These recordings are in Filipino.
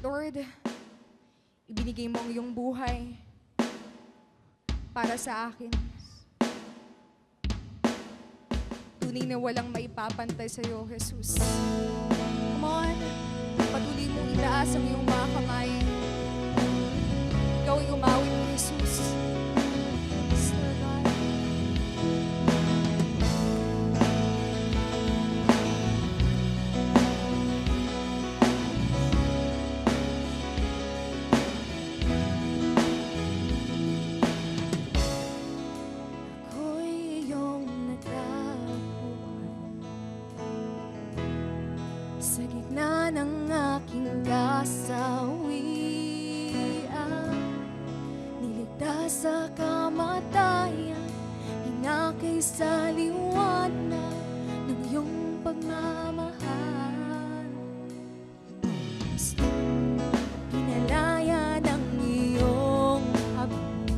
Lord, ibinigay mo ang iyong buhay para sa akin. Tunay na walang maipapantay sa iyo, Jesus. Come on, patuloy mong itaas ang iyong mga kamay. Ikaw ay umawit, Jesus. Yes, Lord God. Ako'y iyong natagpuan sa gitna ng aking kasawian. Niligtas sa kamatayan, hinakay sa liwanag ng iyong pagmamahal. Pinalaya ng iyong habag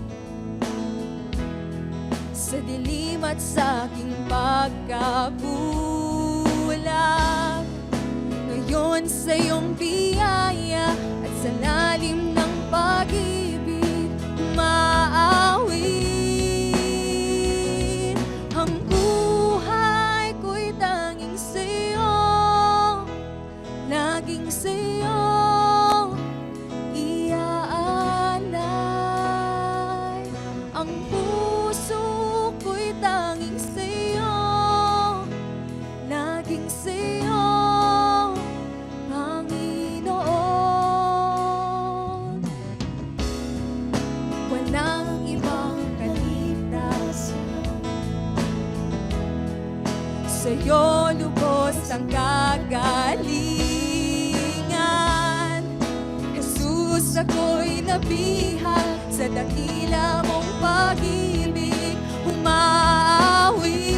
sa dilim at sa aking pagkabulag. Ngayon sa iyong biyaya at sa lalim ng pag-ibig umaawit. Ang buhay ko'y tanging sa'yo, laging sa'yo iaalay. Ang puso ko'y tanging sa'yo, laging sa'yo, Panginoon. Walang ibang kaligtasan, sa'yo lubos ang kagalingan. Jesus, ako'y nabihag sa dakila mong pag-ibig umaawit.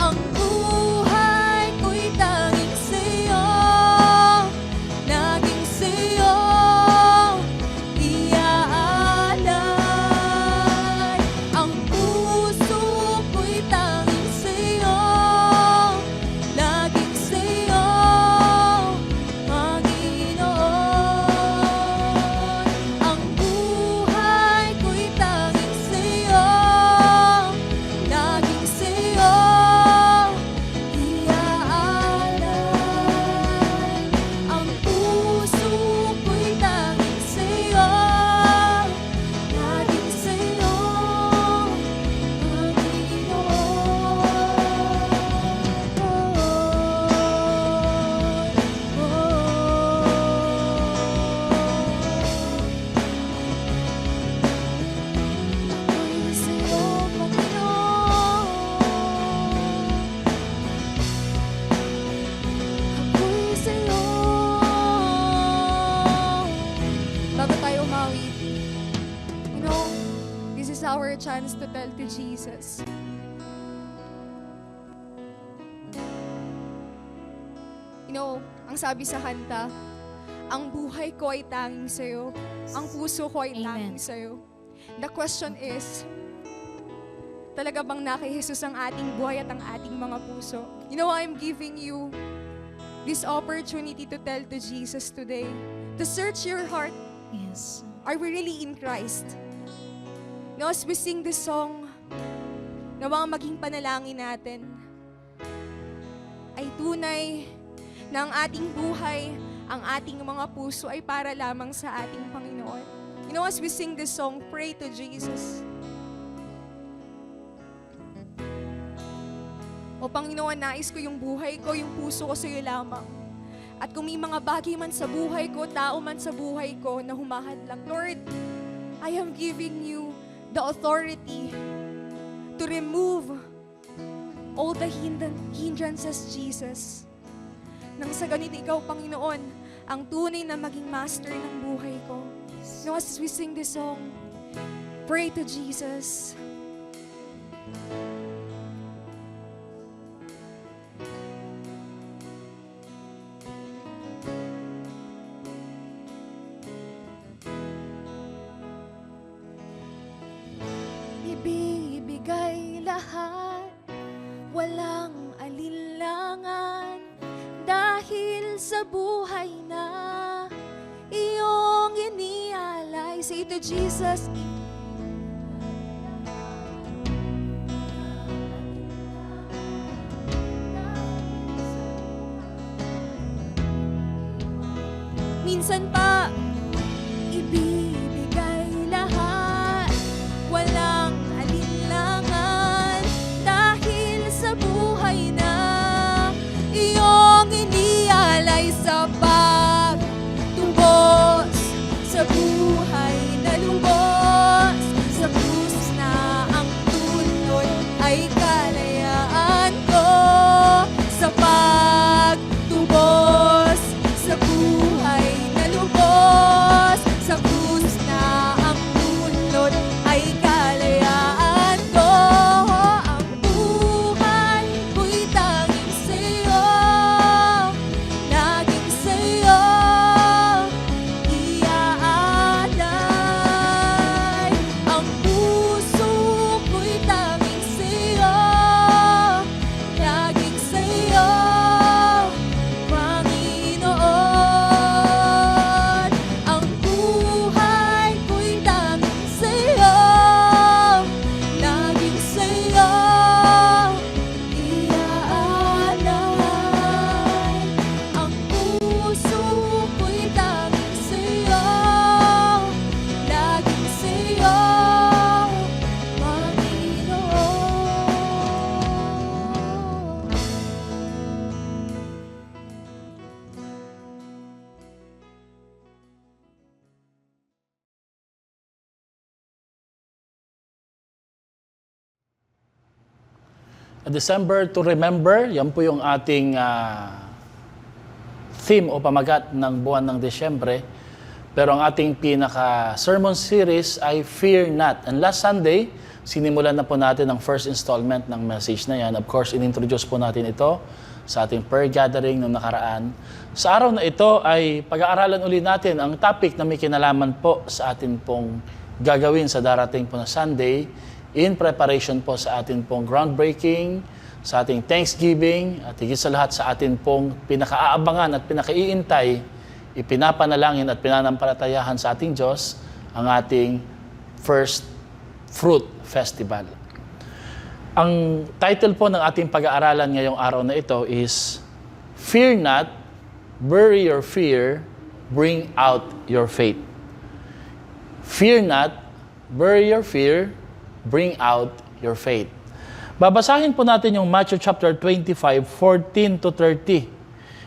Ang buhay ko'y tanging sa'yo, laging sa'yo iaalay. Ang puso ko'y tanging sa'yo, laging sa'yo, Panginoon. Ang buhay ko'y tanging sa'yo, laging sa'yo iaalay. Ang puso ko'y tanging sa'yo, laging sa'yo, Ako'y sa'yo, Panginoon. Ako'y sa'yo. Bago tayo umawit, this is our chance to tell to Jesus. Ang sabi sa kanta, ang buhay ko ay tanging sa'yo. Ang puso ko ay tanging sa'yo. The question is, talaga bang na kay Jesus ang ating buhay at ang ating mga puso? I'm giving you this opportunity to tell to Jesus today, to search your heart. Yes. Are we really in Christ? As we sing this song, nawang maging panalangin natin ay tunay na ang ating buhay, ang ating mga puso ay para lamang sa ating Panginoon. As we sing this song, pray to Jesus. O Panginoon, nais ko yung buhay ko, yung puso ko sa iyo lamang. At kung may mga bagay man sa buhay ko, tao man sa buhay ko na humahadlang, Lord, I am giving you the authority to remove all the hindrances, Jesus. Nang sa ganito, ikaw, Panginoon, ang tunay na maging master ng buhay ko. As we sing this song, pray to Jesus. Ibibigay lahat, walang alinlangan, dahil sa buhay na iyong inialay. Say to Jesus, minsan pa ibibigay lahat, walang alinlangan, dahil sa buhay na iyong inialay. Sa pagtubos sa buhay na lubos, sa krus na ang tunod ay kalayaan ko. Sa pagtubos sa buhay na lubos, sa krus na ang tunod ay kalayaan ko. Ang buhay ko'y tanging sa'yo, laging sa'yo iaalay. Ang puso ko'y tanging sa'yo, laging sa'yo, Panginoon. Ang buhay ko'y tanging sa'yo, laging sa'yo iaalay. Ang puso ko'y tanging sa'yo, laging sa'yo, Panginoon. December to Remember, yan po yung ating theme o pamagat ng buwan ng Desyembre. Pero ang ating pinaka-sermon series ay Fear Not. And last Sunday, sinimulan na po natin ang first installment ng message na yan. Of course, inintroduce po natin ito sa ating prayer gathering noong nakaraan. Sa araw na ito ay pag-aaralan uli natin ang topic na may kinalaman po sa atin pong gagawin sa darating po na Sunday in preparation po sa atin pong groundbreaking, sa ating Thanksgiving, at higit sa lahat sa atin pong pinakaaabangan at pinakaiintay, ipinapanalangin at pinanampalatayahan sa ating Diyos, ang ating First Fruit Festival. Ang title po ng ating pag-aaralan ngayong araw na ito is Fear Not, Bury Your Fear, Bring Out Your Faith. Fear not, bury your fear, bring out your faith. Babasahin po natin yung Matthew chapter 25, 14 to 30.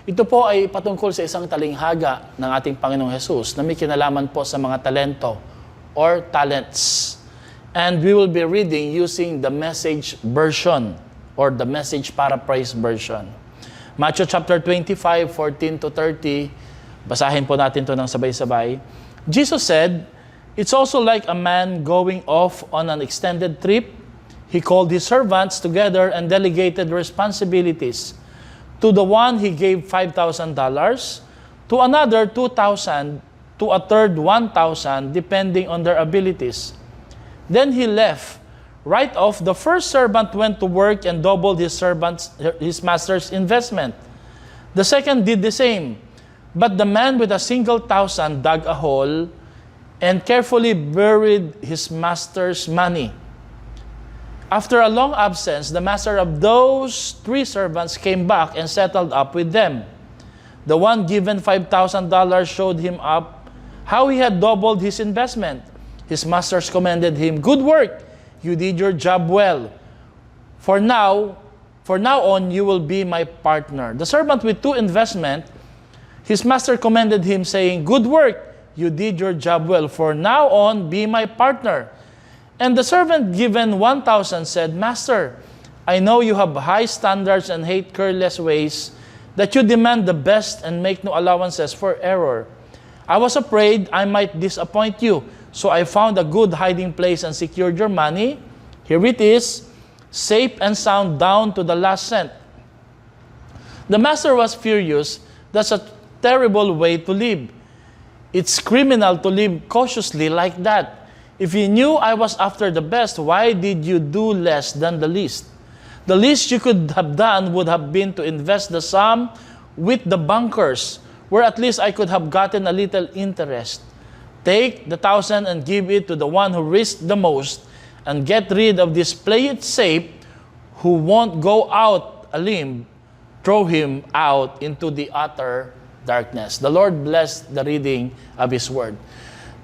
Ito po ay patungkol sa isang talinghaga ng ating Panginoong Jesus na may kinalaman po sa mga talento or talents. And we will be reading using the Message version or the Message Paraphrase version. Matthew chapter 25, 14 to 30. Basahin po natin ito ng sabay-sabay. Jesus said, "It's also like a man going off on an extended trip. He called his servants together and delegated responsibilities. To the one he gave $5,000, to another $2,000, to a third $1,000, depending on their abilities. Then he left. Right off, the first servant went to work and doubled his master's investment. The second did the same. But the man with a single $1,000 dug a hole and carefully buried his master's money. After a long absence, the master of those three servants came back and settled up with them. The one given $5,000 showed him up how he had doubled his investment. His masters commended him, 'Good work, you did your job well. For now on, you will be my partner.' The servant with two investment, his master commended him, saying, 'Good work, you did your job well. For now on, be my partner.' And the servant given $1,000 said, 'Master, I know you have high standards and hate careless ways, that you demand the best and make no allowances for error. I was afraid I might disappoint you, so I found a good hiding place and secured your money. Here it is, safe and sound down to the last cent.' The master was furious. That's a terrible way to live. It's criminal to live cautiously like that. If you knew I was after the best, why did you do less than the least? The least you could have done would have been to invest the sum with the bankers, where at least I could have gotten a little interest. Take the 1,000 and give it to the one who risked the most, and get rid of this play it safe who won't go out a limb. Throw him out into the utter darkness. The Lord bless the reading of His Word.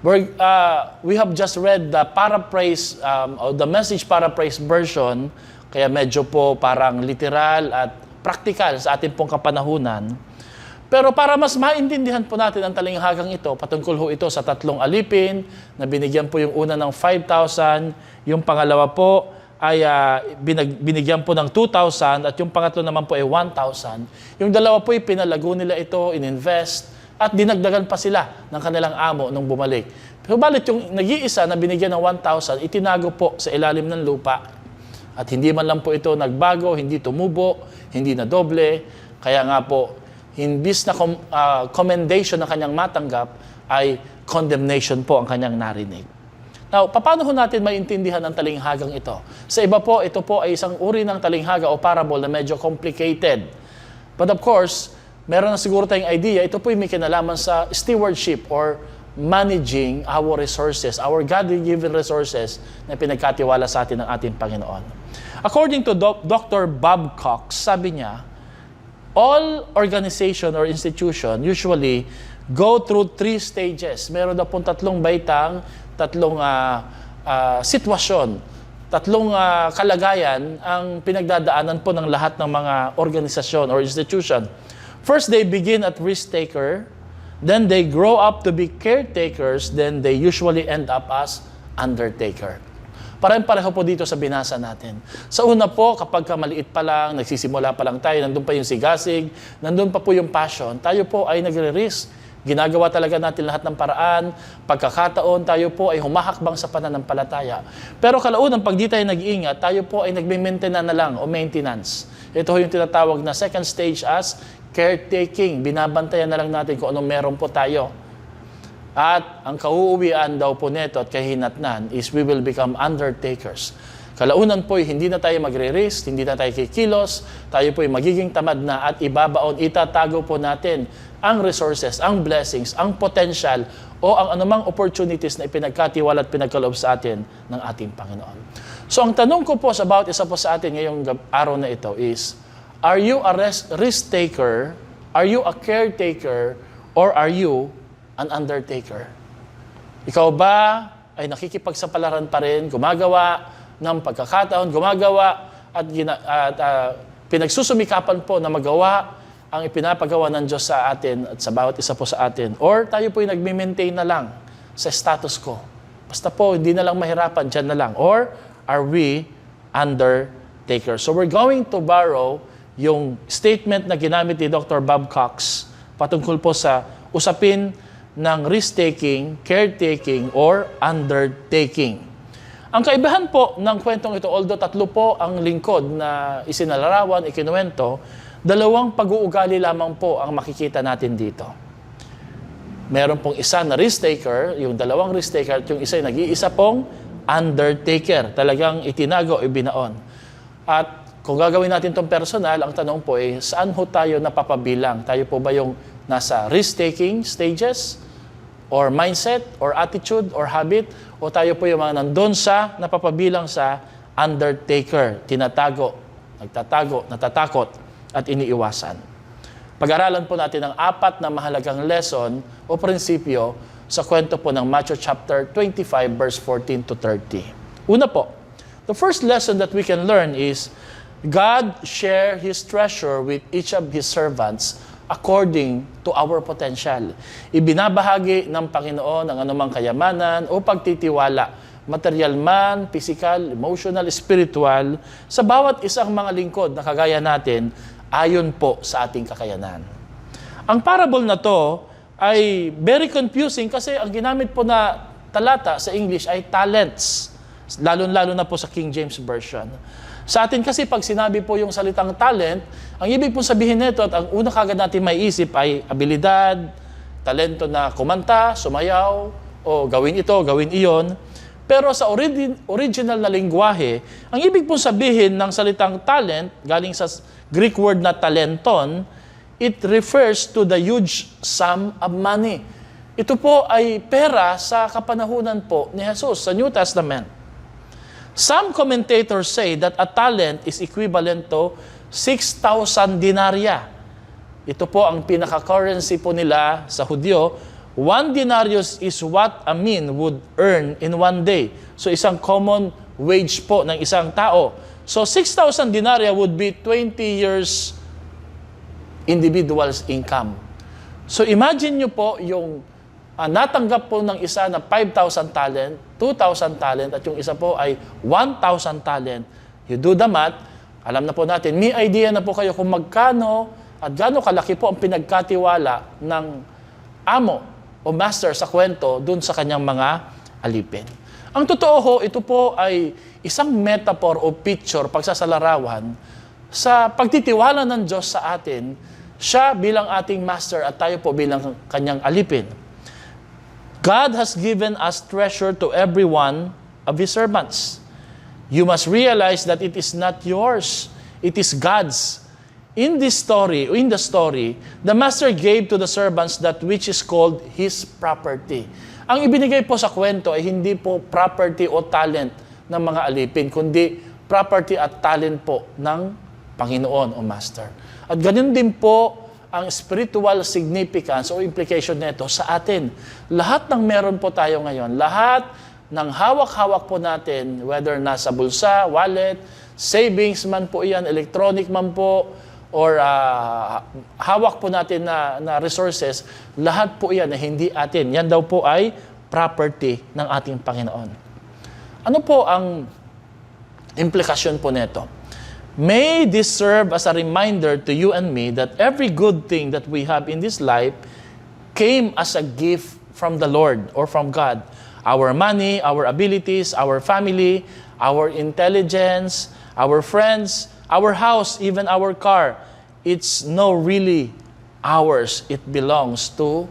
We have just read the paraphrase, or the Message paraphrase version, kaya medyo po parang literal at practical sa ating pong kapanahunan. Pero para mas maintindihan po natin ang talinghagang ito, patungkol ho ito sa 3 alipin, na binigyan po yung una ng 5,000, yung pangalawa po ay binigyan po ng 2,000, at yung pangatlo naman po ay 1,000. Yung dalawa po ay pinalago nila ito, ininvest, at dinagdagan pa sila ng kanilang amo nung bumalik. Pero balit yung nag-iisa na binigyan ng 1,000, itinago po sa ilalim ng lupa. At hindi man lang po ito nagbago, hindi tumubo, hindi na doble. Kaya nga po, imbis na commendation na kanyang matanggap, ay condemnation po ang kanyang narinig. Now, paano ho natin maintindihan ang talinghagang ito? Sa iba po, ito po ay isang uri ng talinghaga o parable na medyo complicated. But of course, meron na siguro tayong idea, ito po ay may kinalaman sa stewardship or managing our resources, our God-given resources na pinagkatiwala sa atin ng ating Panginoon. According to Dr. Bob Cox, sabi niya, all organization or institution usually go through 3 stages. Meron na pong 3 baitang, 3 sitwasyon, 3 kalagayan ang pinagdadaanan po ng lahat ng mga organisasyon or institution. First, they begin at risk-taker, then they grow up to be caretakers, then they usually end up as undertaker. Pareho po dito sa binasa natin. Sa una po, kapag maliit pa lang, nagsisimula pa lang tayo, nandun pa yung sigasig, nandun pa po yung passion, tayo po ay nagre-risk. Ginagawa talaga natin lahat ng paraan. Pagkakataon, tayo po ay humahakbang sa pananampalataya. Pero kalaunan, pag di tayo nag-iingat, tayo po ay nagme-maintain na lang o maintenance. Ito yung tinatawag na second stage as caretaking. Binabantayan na lang natin kung anong meron po tayo. At ang kauuwian daw po neto at kahinatnan is we will become undertakers. Kalaunan po, hindi na tayo magre-risk, hindi na tayo kikilos, tayo po ay magiging tamad na at ibabaon, itatago po natin ang resources, ang blessings, ang potential o ang anumang opportunities na ipinagkatiwala at pinagkaloob sa atin ng ating Panginoon. So ang tanong ko po about isa po sa atin ngayong araw na ito is, are you a risk taker, are you a caretaker, or are you an undertaker? Ikaw ba ay nakikipagsapalaran pa rin, gumagawa ng pagkakataon, gumagawa at pinagsusumikapan po na magawa ang ipinapagawa ng Diyos sa atin at sa bawat isa po sa atin? Or tayo po ay nagme-maintain na lang sa status quo? Basta po, hindi na lang mahirapan, dyan na lang. Or are we undertakers? So we're going to borrow yung statement na ginamit ni Dr. Bob Cox patungkol po sa usapin ng risk-taking, caretaking, or undertaking. Ang kaibahan po ng kwentong ito, although 3 po ang lingkod na isinalarawan, ikinuwento, 2 pag-uugali lamang po ang makikita natin dito. Meron pong isa na risk-taker, yung 2 risk-taker, at yung isa nag-iisa pong undertaker. Talagang itinago, ibinaon. At kung gagawin natin itong personal, ang tanong po ay, saan ho tayo napapabilang? Tayo po ba yung nasa risk-taking stages, or mindset, or attitude, or habit, o tayo po yung mga nandun sa napapabilang sa undertaker, tinatago, nagtatago, natatakot, at iniiwasan. Pag-aralan po natin ang 4 na mahalagang lesson o prinsipyo sa kwento po ng Matthew chapter 25, verse 14 to 30. Una po, the first lesson that we can learn is, God share His treasure with each of His servants according to our potential. Ibinabahagi ng Panginoon ang anumang kayamanan o pagtitiwala, material man, physical, emotional, spiritual, sa bawat isang mga lingkod na kagaya natin, ayon po sa ating kakayanan. Ang parable na to ay very confusing kasi ang ginamit po na talata sa English ay talents, lalo-lalo na po sa King James Version. Sa atin kasi pag sinabi po yung salitang talent, ang ibig pong sabihin nito at ang una kagad natin may isip ay abilidad, talento na kumanta, sumayaw, o gawin ito, gawin iyon. Pero sa original na lingwahe, ang ibig pong sabihin ng salitang talent, galing sa Greek word na talenton, it refers to the huge sum of money. Ito po ay pera sa kapanahunan po ni Jesus sa New Testament. Some commentators say that a talent is equivalent to 6,000 denarya. Ito po ang pinaka-currency po nila sa Hudyo. 1 denarius is what a min would earn in one day. So isang common wage po ng isang tao. So 6,000 denarya would be 20 years individual's income. So imagine nyo po yung natanggap po ng isa na 5,000 talent, 2,000 talent, at yung isa po ay 1,000 talent. You do the math, alam na po natin, may idea na po kayo kung magkano at gaano kalaki po ang pinagkatiwala ng amo o master sa kwento dun sa kanyang mga alipin. Ang totoo ho, ito po ay isang metaphor o picture, pagsasalarawan, sa pagtitiwala ng Diyos sa atin, siya bilang ating master at tayo po bilang kanyang alipin. God has given us treasure to every one of His servants. You must realize that it is not yours, it is God's. In the story, the master gave to the servants that which is called his property. Ang ibinigay po sa kwento ay hindi po property o talent ng mga alipin, kundi property at talent po ng Panginoon o master. At ganun din po ang spiritual significance o implication nito sa atin. Lahat ng meron po tayo ngayon, lahat ng hawak-hawak po natin, whether nasa bulsa, wallet, savings man po iyan, electronic man po, or hawak po natin na resources, lahat po iyan na hindi atin. Yan daw po ay property ng ating Panginoon. Ano po ang implikasyon po nito? May this serve as a reminder to you and me that every good thing that we have in this life came as a gift from the Lord or from God. Our money, our abilities, our family, our intelligence, our friends, our house, even our car, it's no really ours. It belongs to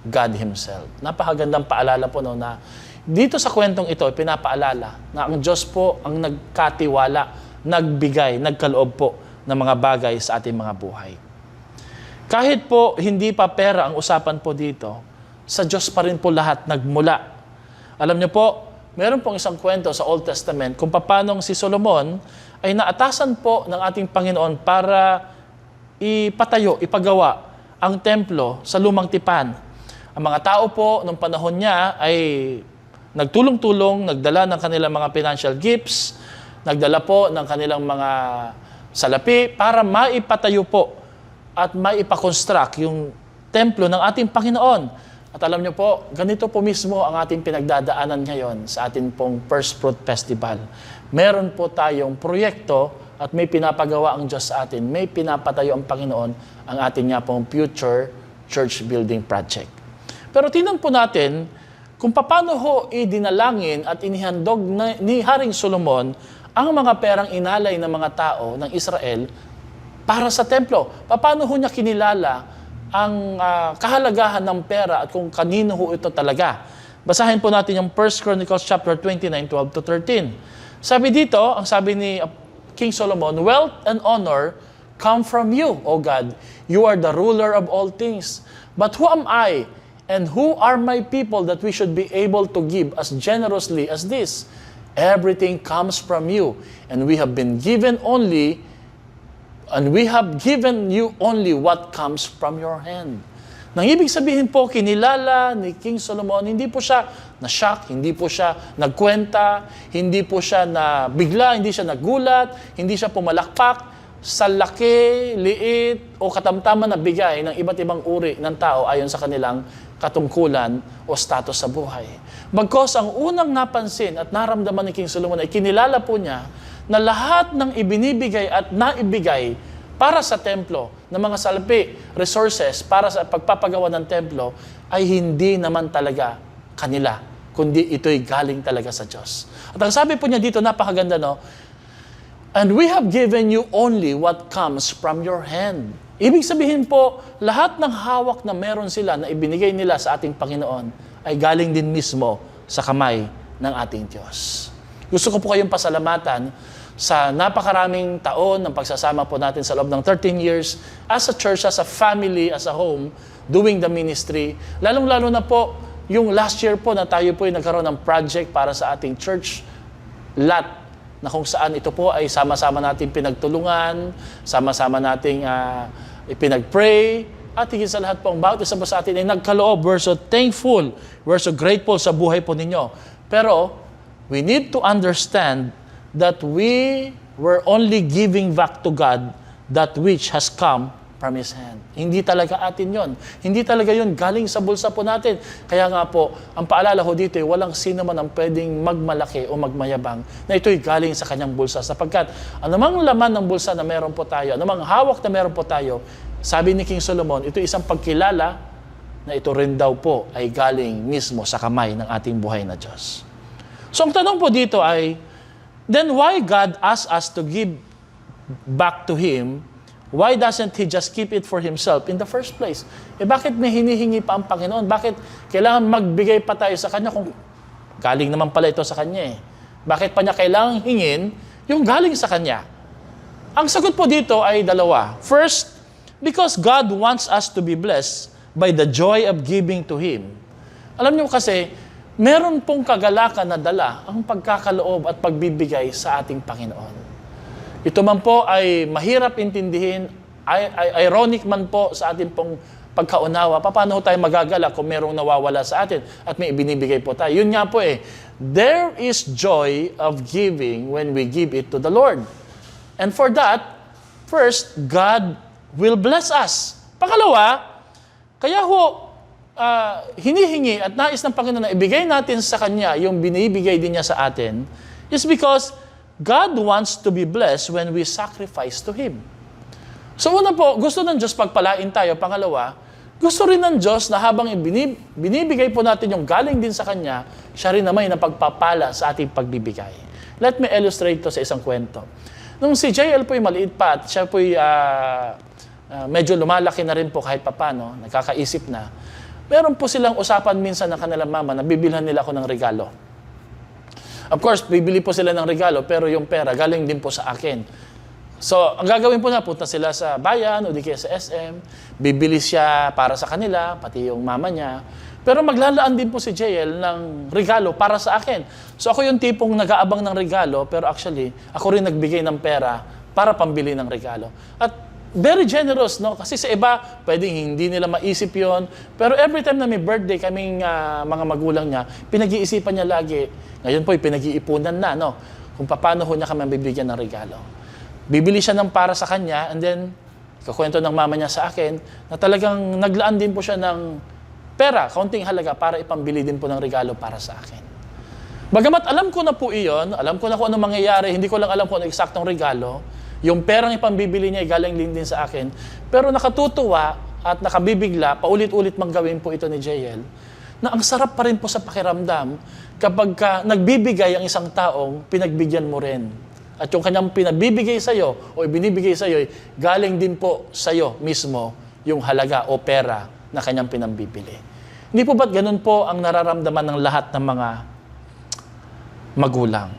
God Himself. Napakagandang paalala po no, na dito sa kwentong ito, pinapaalala na ang Diyos po ang nagkatiwala, nagbigay, nagkaloob po ng mga bagay sa ating mga buhay. Kahit po hindi pa pera ang usapan po dito, sa Diyos pa rin po lahat nagmula. Alam niyo po, meron pong isang kwento sa Old Testament kung paanong si Solomon ay naatasan po ng ating Panginoon para ipatayo, ipagawa ang templo sa lumang tipan. Ang mga tao po nung panahon niya ay nagtulong-tulong, nagdala ng kanilang mga financial gifts, nagdala po ng kanilang mga salapi para maipatayo po at maipakonstruct yung templo ng ating Panginoon. At alam niyo po, ganito po mismo ang ating pinagdadaanan ngayon sa ating pong First Fruit Festival. Meron po tayong proyekto at may pinapagawa ang Diyos sa atin. May pinapatayo ang Panginoon ang ating nga pong future church building project. Pero tingnan po natin kung paano ho idinalangin at inihandog ni Haring Solomon ang mga perang inalay ng mga tao ng Israel para sa templo. Paano ho niya kinilala ang kahalagahan ng pera at kung kanino ho ito talaga? Basahin po natin yung 1 Chronicles chapter 29, 12 to 13. Sabi dito, ang sabi ni King Solomon, "Wealth and honor come from you, O God. You are the ruler of all things. But who am I, and who are my people that we should be able to give as generously as this? Everything comes from you, and we have given you only what comes from your hand." Nang ibig sabihin po, kinilala ni King Solomon, hindi po siya na-shock, hindi po siya nagkwenta, hindi po siya na bigla, hindi siya nagulat, hindi siya pumalakpak sa laki, liit, o katamtaman na bigay ng iba't ibang uri ng tao ayon sa kanilang katungkulan o status sa buhay. Bagkos ang unang napansin at naramdaman ni King Solomon ay kinilala po niya na lahat ng ibinibigay at naibigay para sa templo ng mga salapi, resources para sa pagpapagawa ng templo ay hindi naman talaga kanila, kundi ito'y galing talaga sa Diyos. At ang sabi po niya dito, napakaganda, no? "And we have given you only what comes from your hand." Ibig sabihin po, lahat ng hawak na meron sila na ibinigay nila sa ating Panginoon ay galing din mismo sa kamay ng ating Diyos. Gusto ko po kayong pasalamatan sa napakaraming taon ng pagsasama po natin sa loob ng 13 years as a church, as a family, as a home, doing the ministry. Lalong-lalo na po, yung last year po na tayo po ay nagkaroon ng project para sa ating church lot, na kung saan ito po ay sama-sama nating pinagtulungan, sama-sama nating ipinag-pray, at higit sa lahat po, ang bawat isa po sa atin ay nagkaloob. We're so thankful, we're so grateful sa buhay po ninyo. Pero, we need to understand that we were only giving back to God that which has come from His hand. Hindi talaga atin yon. Hindi talaga yon galing sa bulsa po natin. Kaya nga po, ang paalala ko dito, walang sino man ang pwedeng magmalaki o magmayabang na ito'y galing sa kanyang bulsa. Sapagkat anumang laman ng bulsa na meron po tayo, anumang hawak na meron po tayo, sabi ni King Solomon, ito isang pagkilala na ito rin daw po ay galing mismo sa kamay ng ating buhay na Diyos. So ang tanong po dito ay, then why God asks us to give back to Him? Why doesn't He just keep it for Himself in the first place? Bakit may hinihingi pa ang Panginoon? Bakit kailangan magbigay pa tayo sa Kanya kung galing naman pala ito sa Kanya eh? Bakit pa niya kailangan hingin yung galing sa Kanya? Ang sagot po dito ay dalawa. First, because God wants us to be blessed by the joy of giving to Him. Alam niyo kasi, meron pong kagalakan na dala ang pagkakaloob at pagbibigay sa ating Panginoon. Ito man po ay mahirap intindihin, ironic man po sa ating pong pagkaunawa. Paano tayo magagala kung merong nawawala sa atin at may ibinibigay po tayo? Yun nga po there is joy of giving when we give it to the Lord. And for that, first, God will bless us. Pangalawa, kaya hinihingi at nais ng Panginoon na ibigay natin sa Kanya yung binibigay din niya sa atin is because God wants to be blessed when we sacrifice to Him. So una po, gusto ng Diyos pagpalain tayo. Pangalawa, gusto rin ng Diyos na habang binibigay po natin yung galing din sa Kanya, siya rin naman na pagpapala sa ating pagbibigay. Let me illustrate to sa isang kwento. Nung si JL po'y maliit pa at siya po'y medyo lumalaki na rin po kahit papano, nagkakaisip na, meron po silang usapan minsan ng kanilang mama na bibilhan nila ako ng regalo. Of course, bibili po sila ng regalo, pero yung pera galing din po sa akin. So, ang gagawin po na, punta sila sa bayan o di kaya sa SM, bibili siya para sa kanila, pati yung mama niya. Pero maglalaan din po si JL ng regalo para sa akin. So, ako yung tipong nag-aabang ng regalo, pero actually, ako rin nagbigay ng pera para pambili ng regalo. At very generous, no? Kasi sa iba, pwedeng hindi nila maisip yon. Pero every time na may birthday kaming mga magulang niya, pinag-iisipan niya lagi. Ngayon po, pinag-iipunan na, no? Kung paano ho niya kami bibigyan ng regalo. Bibili siya ng para sa kanya, and then, kakwento ng mama niya sa akin, na talagang naglaan din po siya ng pera, kaunting halaga, para ipambili din po ng regalo para sa akin. Bagamat alam ko na po iyon, alam ko na kung ano mangyayari, hindi ko lang alam kung ano eksaktong regalo, yung perang ipambibili niya ay galing din sa akin. Pero nakatutuwa at nakabibigla, paulit-ulit manggawin po ito ni JL, na ang sarap pa rin po sa pakiramdam kapag nagbibigay ang isang taong pinagbigyan mo rin. At yung kanyang pinabibigay sa'yo o ibinibigay sa'yo, galing din po sa'yo mismo yung halaga o pera na kanyang pinambibili. Hindi po ba't ganun po ang nararamdaman ng lahat ng mga magulang?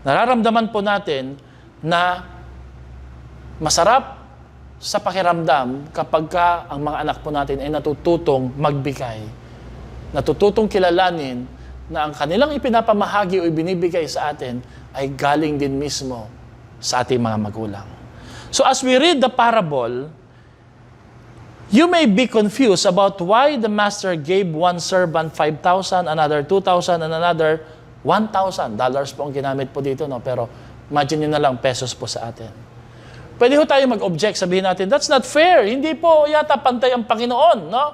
Nararamdaman po natin na masarap sa pakiramdam kapag ang mga anak po natin ay natututong magbigay. Natututong kilalanin na ang kanilang ipinapamahagi o ibinibigay sa atin ay galing din mismo sa ating mga magulang. So as we read the parable, you may be confused about why the master gave one servant 5,000, another 2,000, and another $1,000. Dollars po ang ginamit po dito, no? Pero imagine nyo na lang pesos po sa atin. Pwede ho tayo mag-object, sabihin natin, that's not fair. Hindi po yata pantay ang Panginoon, no?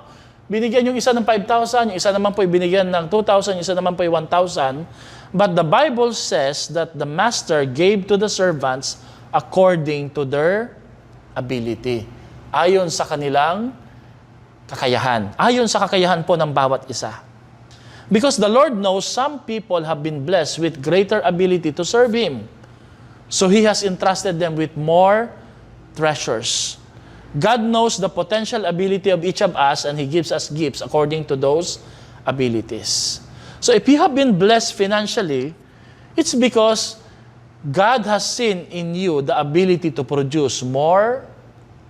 Binigyan yung isa ng 5,000, yung isa naman po binigyan ng 2,000, yung isa naman po 1,000. But the Bible says that the master gave to the servants according to their ability. Ayon sa kanilang kakayahan. Ayon sa kakayahan po ng bawat isa. Because the Lord knows some people have been blessed with greater ability to serve Him. So He has entrusted them with more treasures. God knows the potential ability of each of us and He gives us gifts according to those abilities. So if you have been blessed financially, it's because God has seen in you the ability to produce more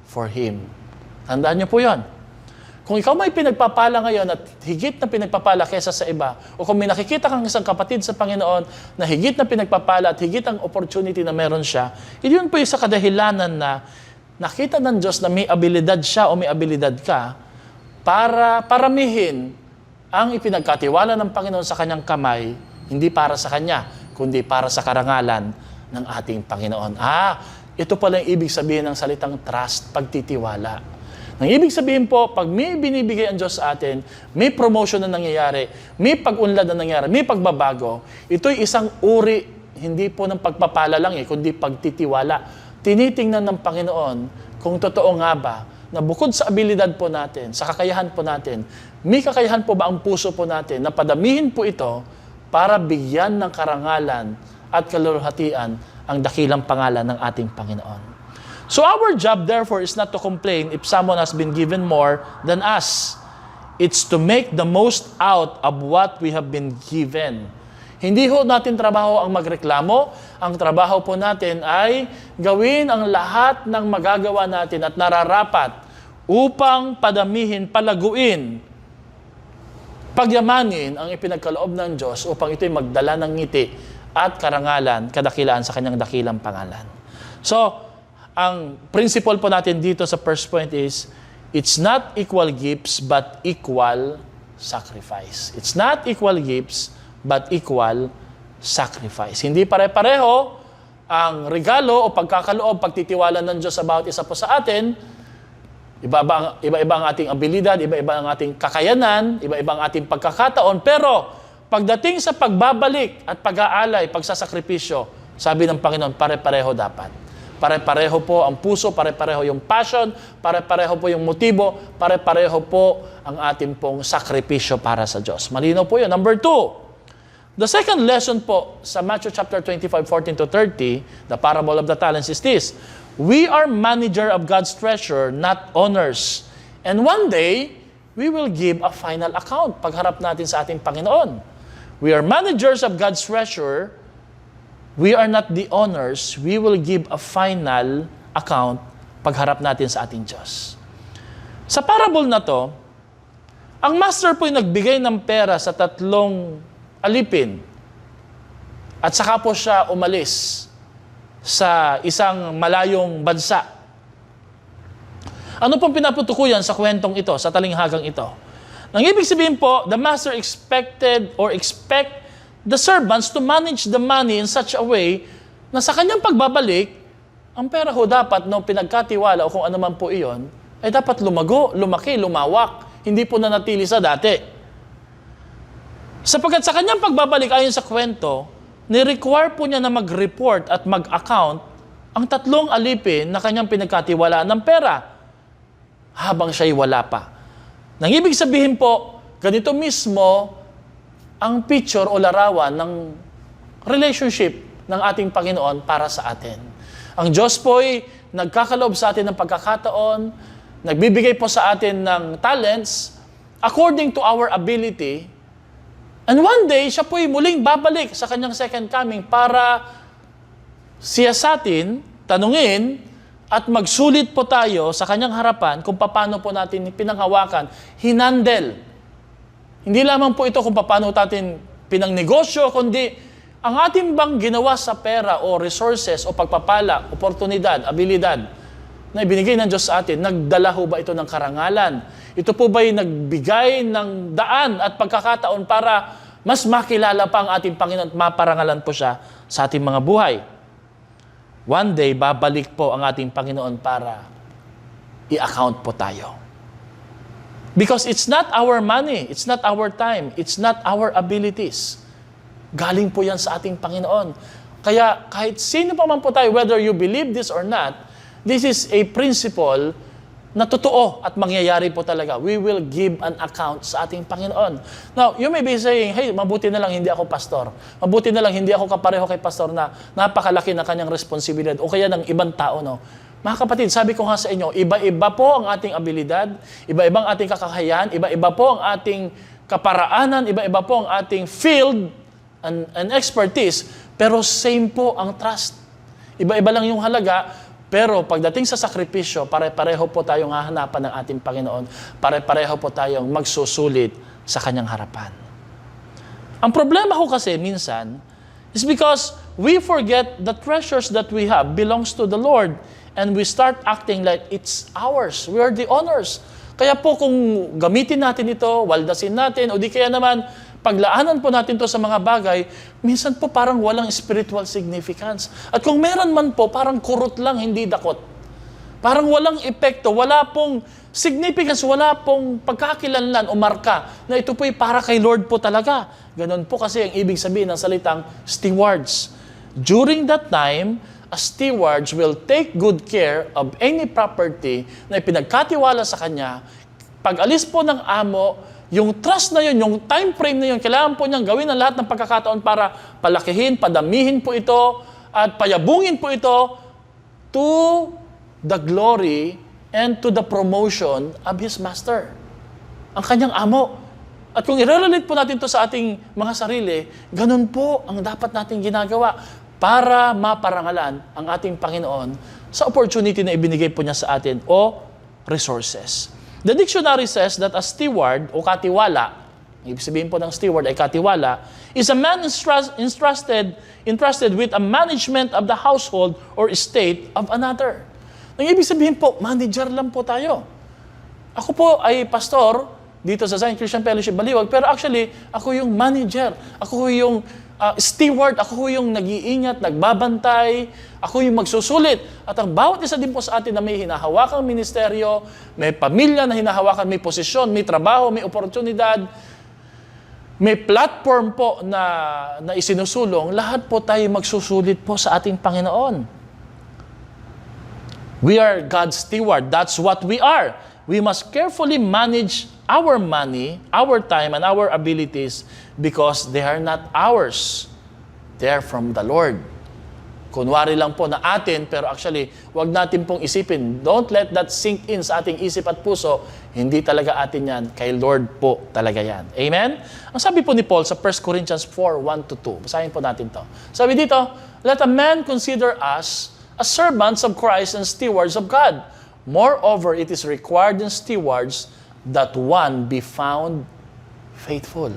for Him. Tandaan niyo po yon. Kung ikaw may pinagpapala ngayon at higit na pinagpapala kesa sa iba, o kung may nakikita kang isang kapatid sa Panginoon na higit na pinagpapala at higit ang opportunity na meron siya, yun po yung sa kadahilanan na nakita ng Diyos na may abilidad siya o may abilidad ka para paramihin ang ipinagkatiwala ng Panginoon sa kanyang kamay, hindi para sa kanya, kundi para sa karangalan ng ating Panginoon. Ito pala yung ibig sabihin ng salitang trust, pagtitiwala. Ang ibig sabihin po, pag may binibigay ang Diyos sa atin, may promotion na nangyayari, may pag-unlad na nangyayari, may pagbabago, ito'y isang uri, hindi po ng pagpapala lang kundi pagtitiwala. Tinitingnan ng Panginoon kung totoo nga ba na bukod sa abilidad po natin, sa kakayahan po natin, may kakayahan po ba ang puso po natin na padamihin po ito para bigyan ng karangalan at kaluluhatian ang dakilang pangalan ng ating Panginoon. So our job, therefore, is not to complain if someone has been given more than us. It's to make the most out of what we have been given. Hindi ho natin trabaho ang magreklamo. Ang trabaho po natin ay gawin ang lahat ng magagawa natin at nararapat upang padamihin, palaguin, pagyamanin ang ipinagkaloob ng Diyos upang ito'y magdala ng ngiti at karangalan, kadakilaan sa kanyang dakilang pangalan. So, ang principle po natin dito sa first point is, it's not equal gifts but equal sacrifice. It's not equal gifts but equal sacrifice. Hindi pare-pareho ang regalo o pagkakaloob, pagtitiwala ng Diyos sa bawat isa po sa atin. Iba-iba ang ating abilidad, iba-iba ang ating kakayanan, iba-iba ang ating pagkakataon. Pero pagdating sa pagbabalik at pag-aalay, pagsasakripisyo, sabi ng Panginoon, pare-pareho dapat. Pare-pareho po ang puso, pare-pareho yung passion, pare-pareho po yung motibo, pare-pareho po ang ating pong sakripisyo para sa Diyos. Malinaw po yun. Number 2, the second lesson po sa Matthew chapter 25:14-30, the parable of the talents is this: we are manager of God's treasure, not owners. And one day, we will give a final account pagharap natin sa ating Panginoon. We are managers of God's treasure. We are not the owners. We will give a final account pagharap natin sa ating Diyos. Sa parable na to, ang master po yung nagbigay ng pera sa 3 alipin at saka po siya umalis sa isang malayong bansa. Ano pong pinaputukuyan sa kwentong ito, sa talinghagang ito? Nang ibig sabihin po, the master expect the servants to manage the money in such a way na sa kanyang pagbabalik, ang pera ho dapat no pinagkatiwala o kung ano man po iyon, ay dapat lumago, lumaki, lumawak, hindi po nanatili sa dati. Sapagkat sa kanyang pagbabalik ayon sa kwento, ni-require po niya na mag-report at mag-account ang 3 alipin na kanyang pinagkatiwalaan ng pera habang siya'y wala pa. Nang ibig sabihin po, ganito mismo ang picture o larawan ng relationship ng ating Panginoon para sa atin. Ang Diyos po'y nagkakaloob sa atin ng pagkakataon, nagbibigay po sa atin ng talents according to our ability, and one day, siya po'y muling babalik sa kanyang second coming para siyasatin, tanungin, at magsulit po tayo sa kanyang harapan kung paano po natin pinanghawakan, hinandel. Hindi lamang po ito kung paano natin pinangnegosyo, kundi ang ating bang ginawa sa pera o resources o pagpapala, oportunidad, abilidad na ibinigay ng Diyos sa atin, nagdala ho ba ito ng karangalan? Ito po ba'y nagbigay ng daan at pagkakataon para mas makilala pa ang ating Panginoon at maparangalan po siya sa ating mga buhay? One day, babalik po ang ating Panginoon para i-account po tayo. Because it's not our money, it's not our time, it's not our abilities. Galing po yan sa ating Panginoon. Kaya kahit sino pa man po tayo, whether you believe this or not, this is a principle na totoo at mangyayari po talaga. We will give an account sa ating Panginoon. Now, you may be saying, hey, mabuti na lang hindi ako pastor. Mabuti na lang hindi ako kapareho kay pastor na napakalaki na kanyang responsibilidad o kaya ng ibang tao, no? Mga kapatid, sabi ko nga sa inyo, iba-iba po ang ating abilidad, iba-ibang ating kakakayahan, iba-iba po ang ating kaparaanan, iba-iba po ang ating field and expertise. Pero same po ang trust. Iba-iba lang yung halaga, pero pagdating sa sakripisyo, pare-pareho po tayong hahanapan ng ating Panginoon. Pare-pareho po tayong magsusulit sa Kanyang harapan. Ang problema ko kasi minsan is because we forget the treasures that we have belongs to the Lord and we start acting like it's ours. We are the owners. Kaya po kung gamitin natin ito, waldasin natin, o di kaya naman paglaanan po natin to sa mga bagay, minsan po parang walang spiritual significance. At kung meron man po, parang kurot lang, hindi dakot. Parang walang epekto, wala pong significance, wala pong pagkakilanlan o marka na ito po'y para kay Lord po talaga. Ganon po kasi ang ibig sabihin ng salitang stewards. During that time, a stewards will take good care of any property na ipinagkatiwala sa kanya. Pag alis po ng amo, yung trust na yun, yung time frame na yun, kailangan po niyang gawin ang lahat ng pagkakataon para palakihin, padamihin po ito, at payabungin po ito to the glory and to the promotion of his master. Ang kanyang amo. At kung i-relate po natin to sa ating mga sarili, ganun po ang dapat nating ginagawa para maparangalan ang ating Panginoon sa opportunity na ibinigay po niya sa atin o resources. The dictionary says that a steward o katiwala, ibig sabihin po ng steward ay katiwala, is a man entrusted with a management of the household or estate of another. Ang ibig sabihin po, manager lang po tayo. Ako po ay pastor dito sa Zion Christian Fellowship Baliwag, pero actually, ako yung manager. Ako yung steward, ako yung nag-iingat, nagbabantay, ako yung magsusulit. At ang bawat isa din po sa atin na may hinahawakang ministeryo, may pamilya na hinahawakan, may posisyon, may trabaho, may oportunidad, may platform po na isinusulong, lahat po tayo magsusulit po sa ating Panginoon. We are God's steward. That's what we are. We must carefully manage our money, our time, and our abilities because they are not ours. They are from the Lord. Kunwari lang po na atin, pero actually, wag natin pong isipin. Don't let that sink in sa ating isip at puso. Hindi talaga atin yan. Kay Lord po talaga yan. Amen? Ang sabi po ni Paul sa 1 Corinthians 4, 1-2. Basahin po natin to. Sabi dito, let a man consider us as servants of Christ and stewards of God. Moreover, it is required in stewards that one be found faithful.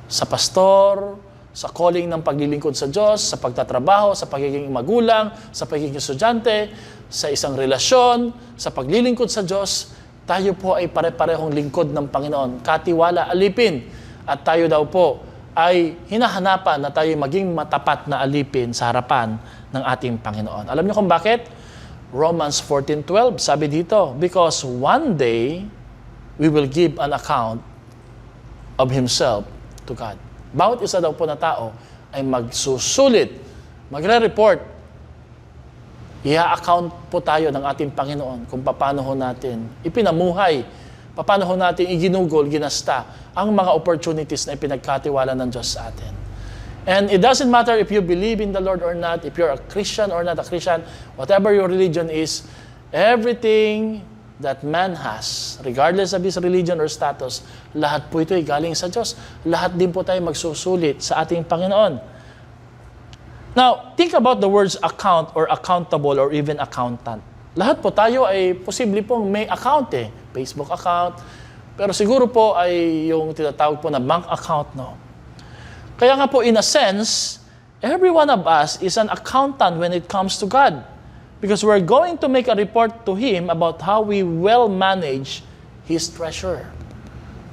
Sa pastor, sa calling ng paglilingkod sa Diyos, sa pagtatrabaho, sa pagiging magulang, sa pagiging estudyante, sa isang relasyon, sa paglilingkod sa Diyos, tayo po ay pare-parehong lingkod ng Panginoon. Katiwala, alipin. At tayo daw po ay hinahanapan na tayo maging matapat na alipin sa harapan ng ating Panginoon. Alam niyo kung bakit? Romans 14:12, sabi dito, because one day, we will give an account of himself to God. Bawat isa daw po na tao ay magsusulit, magre-report. I-account po tayo ng ating Panginoon kung paano ho natin ipinamuhay, paano ho natin iginugol, ginasta ang mga opportunities na ipinagkatiwala ng Diyos sa atin. And it doesn't matter if you believe in the Lord or not, if you're a Christian or not a Christian, whatever your religion is, everything that man has, regardless of his religion or status, lahat po ito ay galing sa Diyos. Lahat din po tayo magsusulit sa ating Panginoon. Now, think about the words account or accountable or even accountant. Lahat po tayo ay posible pong may account Facebook account, pero siguro po ay yung tinatawag po na bank account, no? Kaya nga po, in a sense, every one of us is an accountant when it comes to God. Because we're going to make a report to Him about how we well manage His treasure.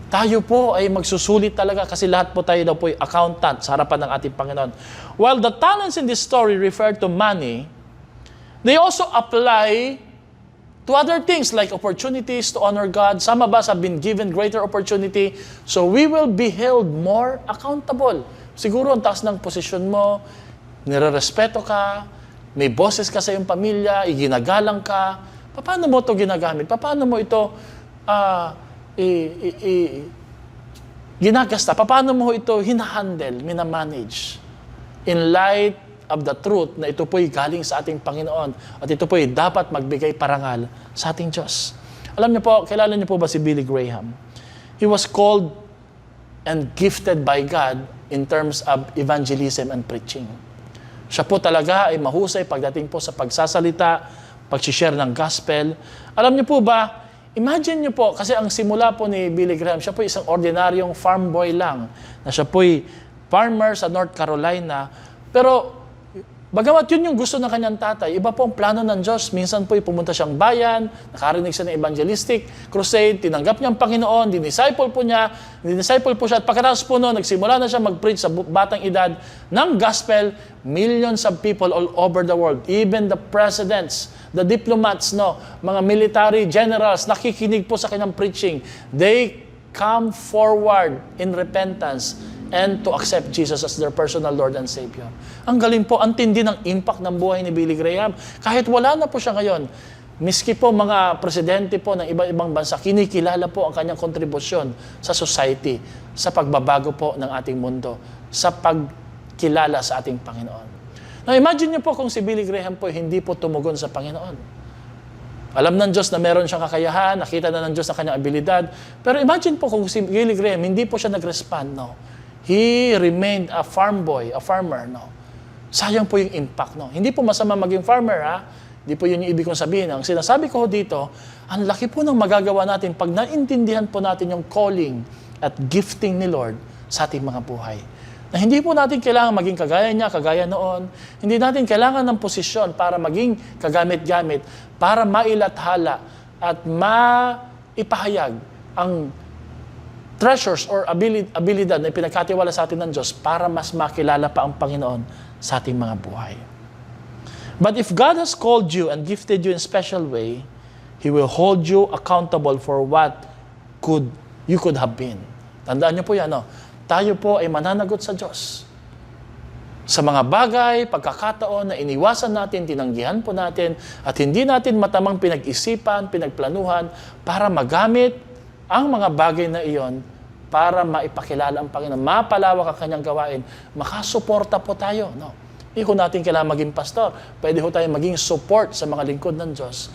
Tayo po ay magsusulit talaga kasi lahat po tayo daw po ay accountant sa harapan ng ating Panginoon. While the talents in this story refer to money, they also apply to other things like opportunities to honor God. Some of us have been given greater opportunity, so we will be held more accountable. Siguro ang taas ng posisyon mo, nire-respeto ka, may boses ka sa iyong pamilya, iginagalang ka. Paano mo ito ginagamit? Paano mo ito ginagasta? Paano mo ito hinahandle, minamanage? In light of the truth na ito po'y galing sa ating Panginoon at ito po'y dapat magbigay parangal sa ating Diyos. Alam niyo po, kilala niyo po ba si Billy Graham? He was called and gifted by God in terms of evangelism and preaching. Siya po talaga ay mahusay pagdating po sa pagsasalita, pag-share ng gospel. Alam niyo po ba, imagine niyo po, kasi ang simula po ni Billy Graham, siya po isang ordinaryong farm boy lang, na siya po'y farmer sa North Carolina. Pero bagamat yun yung gusto ng kanyang tatay, iba po ang plano ng Diyos. Minsan po'y pumunta siyang bayan, nakarinig siya ng evangelistic crusade, tinanggap niya ang Panginoon, dinisciple po siya, at pagkatapos po noon, nagsimula na siya mag-preach sa batang edad ng gospel, millions of people all over the world, even the presidents, the diplomats, mga military generals, nakikinig po sa kanyang preaching. They come forward in repentance and to accept Jesus as their personal Lord and Savior. Ang galing po, ang tindi ng impact ng buhay ni Billy Graham. Kahit wala na po siya ngayon, miski po mga presidente po ng iba-ibang bansa, kinikilala po ang kanyang kontribusyon sa society, sa pagbabago po ng ating mundo, sa pagkilala sa ating Panginoon. Now imagine niyo po kung si Billy Graham po hindi po tumugon sa Panginoon. Alam ng Diyos na meron siyang kakayahan, nakita na ng Diyos na kanyang abilidad, pero imagine po kung si Billy Graham hindi po siya nag-respond, He remained a farm boy, a farmer, Sayang po yung impact, Hindi po masama maging farmer, Hindi po yun yung ibig kong sabihin. Ang sinasabi ko dito, ang laki po ng magagawa natin pag naintindihan po natin yung calling at gifting ni Lord sa ating mga buhay. Na hindi po natin kailangan maging kagaya niya, kagaya noon. Hindi natin kailangan ng posisyon para maging kagamit-gamit, para mailathala at maipahayag ang treasures or abilidad na pinagkatiwala sa atin ng Diyos para mas makilala pa ang Panginoon sa ating mga buhay. But if God has called you and gifted you in special way, He will hold you accountable for what you could have been. Tandaan niyo po yan, Tayo po ay mananagot sa Diyos. Sa mga bagay, pagkakataon na iniwasan natin, tinanggihan po natin, at hindi natin matamang pinag-isipan, pinagplanuhan, para magamit ang mga bagay na iyon para maipakilala ang Panginoon, mapalawak ang kanyang gawain, makasuporta po tayo. Hindi ho natin kailangan maging pastor. Pwede ho tayo maging support sa mga lingkod ng Diyos.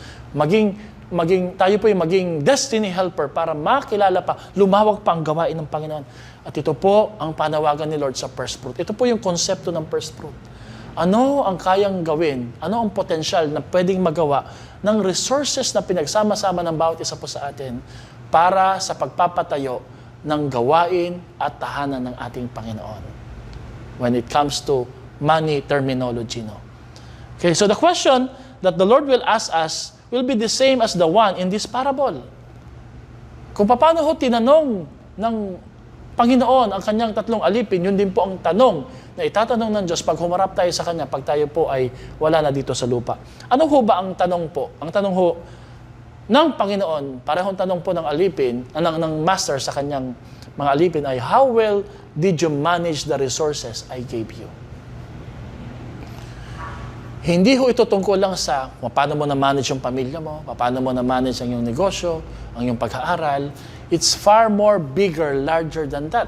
Tayo po yung maging destiny helper para makilala pa, lumawak pa ang gawain ng Panginoon. At ito po ang panawagan ni Lord sa first fruit. Ito po yung konsepto ng first fruit. Ano ang kayang gawin? Ano ang potensyal na pwedeng magawa ng resources na pinagsama-sama ng bawat isa po sa atin para sa pagpapatayo ng gawain at tahanan ng ating Panginoon when it comes to money terminology. Okay, so the question that the Lord will ask us will be the same as the one in this parable. Kung paano ho tinanong ng Panginoon ang kanyang tatlong alipin, yun din po ang tanong na itatanong ng Diyos pag humarap tayo sa Kanya, pag tayo po ay wala na dito sa lupa. Ano ho ba ang tanong po? Ang tanong ho ng Panginoon, parehong tanong po ng alipin, ng master sa kanyang mga alipin ay, how well did you manage the resources I gave you? Hindi ho ito tungkol lang sa paano mo na-manage yung pamilya mo, paano mo na-manage ang iyong negosyo, ang iyong pag-aaral. It's far more bigger, larger than that.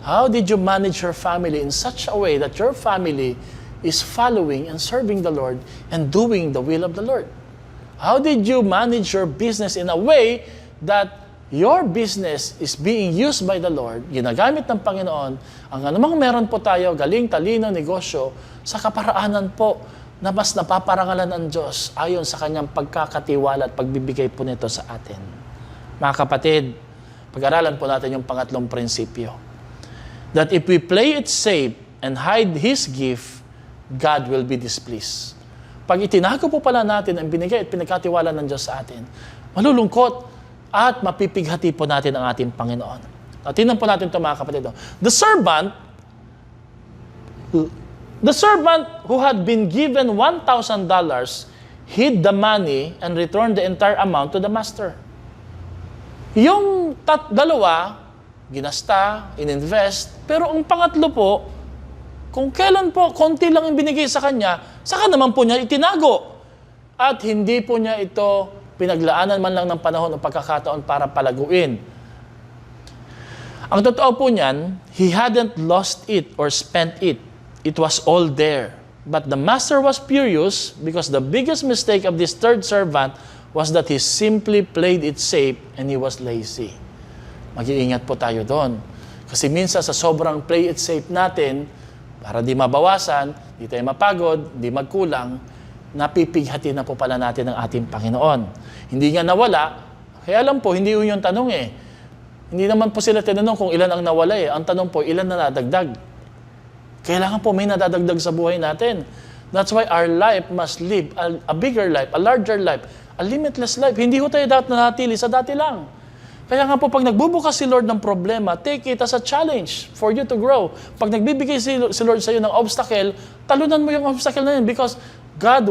How did you manage your family in such a way that your family is following and serving the Lord and doing the will of the Lord? How did you manage your business in a way that your business is being used by the Lord, ginagamit ng Panginoon, ang anumang meron po tayo, galing, talino, negosyo, sa kaparaanan po na mas napaparangalan ng Diyos ayon sa kanyang pagkakatiwala at pagbibigay po nito sa atin. Mga kapatid, pag-aralan po natin yung pangatlong prinsipyo. That if we play it safe and hide His gift, God will be displeased. Pag itinago po pala natin ang binigay at pinagkatiwala ng Diyos sa atin, malulungkot at mapipighati po natin ang ating Panginoon. At tingnan po natin ito, mga kapatid. The servant who had been given $1,000 hid the money and returned the entire amount to the master. Yung dalawa, ginasta, ininvest, pero ang pangatlo po, kung kailan po konti lang yung binigay sa kanya, saka naman po niya itinago. At hindi po niya ito pinaglaanan man lang ng panahon o pagkakataon para palaguin. Ang totoo po niyan, he hadn't lost it or spent it. It was all there. But the master was furious because the biggest mistake of this third servant was that he simply played it safe and he was lazy. Mag-iingat po tayo doon. Kasi minsan sa sobrang play it safe natin, Para di mabawasan, di tayo mapagod, di magkulang, napipighati na po pala natin ang ating Panginoon. Hindi nga nawala, kaya alam po, hindi yun yung tanong eh. Hindi naman po sila tinanong kung ilan ang nawala eh. Ang tanong po, ilan na nadagdag? Kailangan po may nadadagdag sa buhay natin. That's why our life must live a bigger life, a larger life, a limitless life. Hindi ho tayo dapat nanatili sa dati lang. Kaya nga po, pag nagbubukas si Lord ng problema, take it as a challenge for you to grow. Pag nagbibigay si Lord sa iyo ng obstacle, talunan mo yung obstacle na yun because God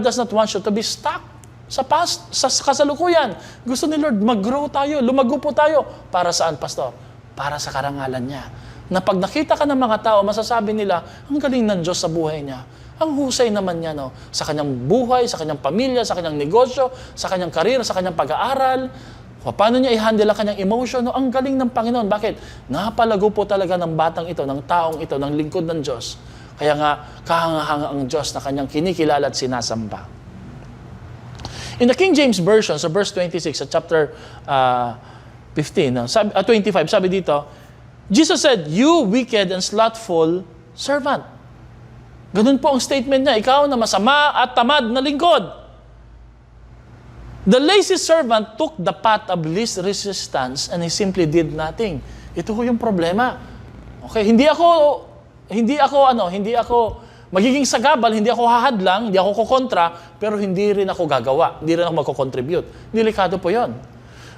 does not want you to be stuck sa past, sa kasalukuyan. Gusto ni Lord, mag-grow tayo, lumago po tayo. Para saan, Pastor? Para sa karangalan niya. Na pag nakita ka ng mga tao, masasabi nila, ang galing ng Diyos sa buhay niya. Ang husay naman niya, no? Sa kanyang buhay, sa kanyang pamilya, sa kanyang negosyo, sa kanyang karir, sa kanyang pag-aaral. Paano niya i-handle ang kanyang emotion? No? Ang galing ng Panginoon. Bakit? Napalago po talaga ng batang ito, ng taong ito, ng lingkod ng Diyos. Kaya nga, kahanga-hanga ang Diyos na kanyang kinikilala at sinasamba. In the King James Version, sa verse 26, sa chapter 25, sabi dito, Jesus said, "You wicked and slothful servant." Ganun po ang statement niya. Ikaw na masama at tamad na lingkod. The lazy servant took the path of least resistance and he simply did nothing. Ito ho yung problema. Okay, hindi ako magiging sagabal, hindi ako hahadlang, hindi ako kukontra, pero hindi rin ako gagawa, hindi rin ako magko-contribute. Delikado po 'yon.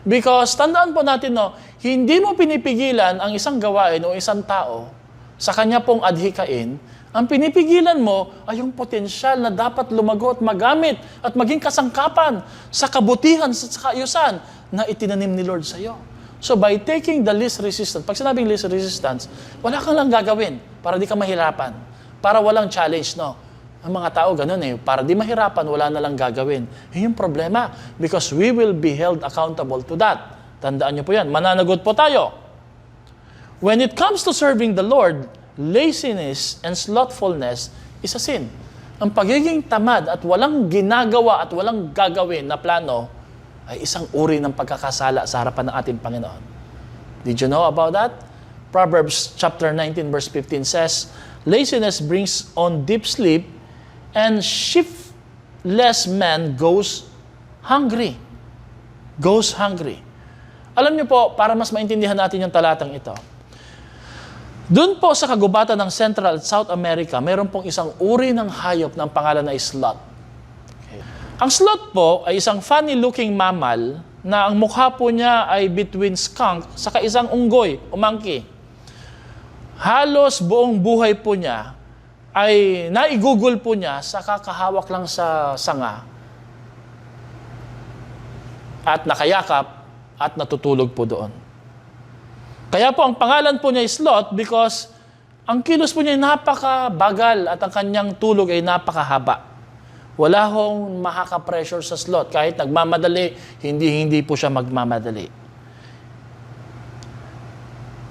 Because tandaan po natin, no, hindi mo pinipigilan ang isang gawain o isang tao sa kanya pong adhikain. Ang pinipigilan mo ay yung potensyal na dapat lumago at magamit at maging kasangkapan sa kabutihan, sa kaayusan na itinanim ni Lord sa iyo. So by taking the least resistance, pag sinabing least resistance, wala kang lang gagawin para di ka mahirapan, para walang challenge, no? Ang mga tao ganun eh, para di mahirapan, wala na lang gagawin. Yun yung problema because we will be held accountable to that. Tandaan niyo po yan, mananagot po tayo. When it comes to serving the Lord, laziness and slothfulness is a sin. Ang pagiging tamad at walang ginagawa at walang gagawin na plano ay isang uri ng pagkakasala sa harapan ng ating Panginoon. Did you know about that? Proverbs chapter 19 verse 15 says, "Laziness brings on deep sleep, and shiftless man goes hungry." Goes hungry. Alam niyo po, para mas maintindihan natin yung talatang ito, doon po sa kagubatan ng Central at South America, mayroon pong isang uri ng hayop ng pangalan na sloth. Okay. Ang sloth po ay isang funny-looking mammal na ang mukha po niya ay between skunk saka isang unggoy o monkey. Halos buong buhay po niya ay naigugol po niya sa kakahawak lang sa sanga at nakayakap at natutulog po doon. Kaya po ang pangalan po niya ay sloth because ang kilos po niya ay napakabagal at ang kanyang tulog ay napakahaba. Wala hong makaka-pressure sa sloth. Kahit nagmamadali, hindi po siya magmamadali.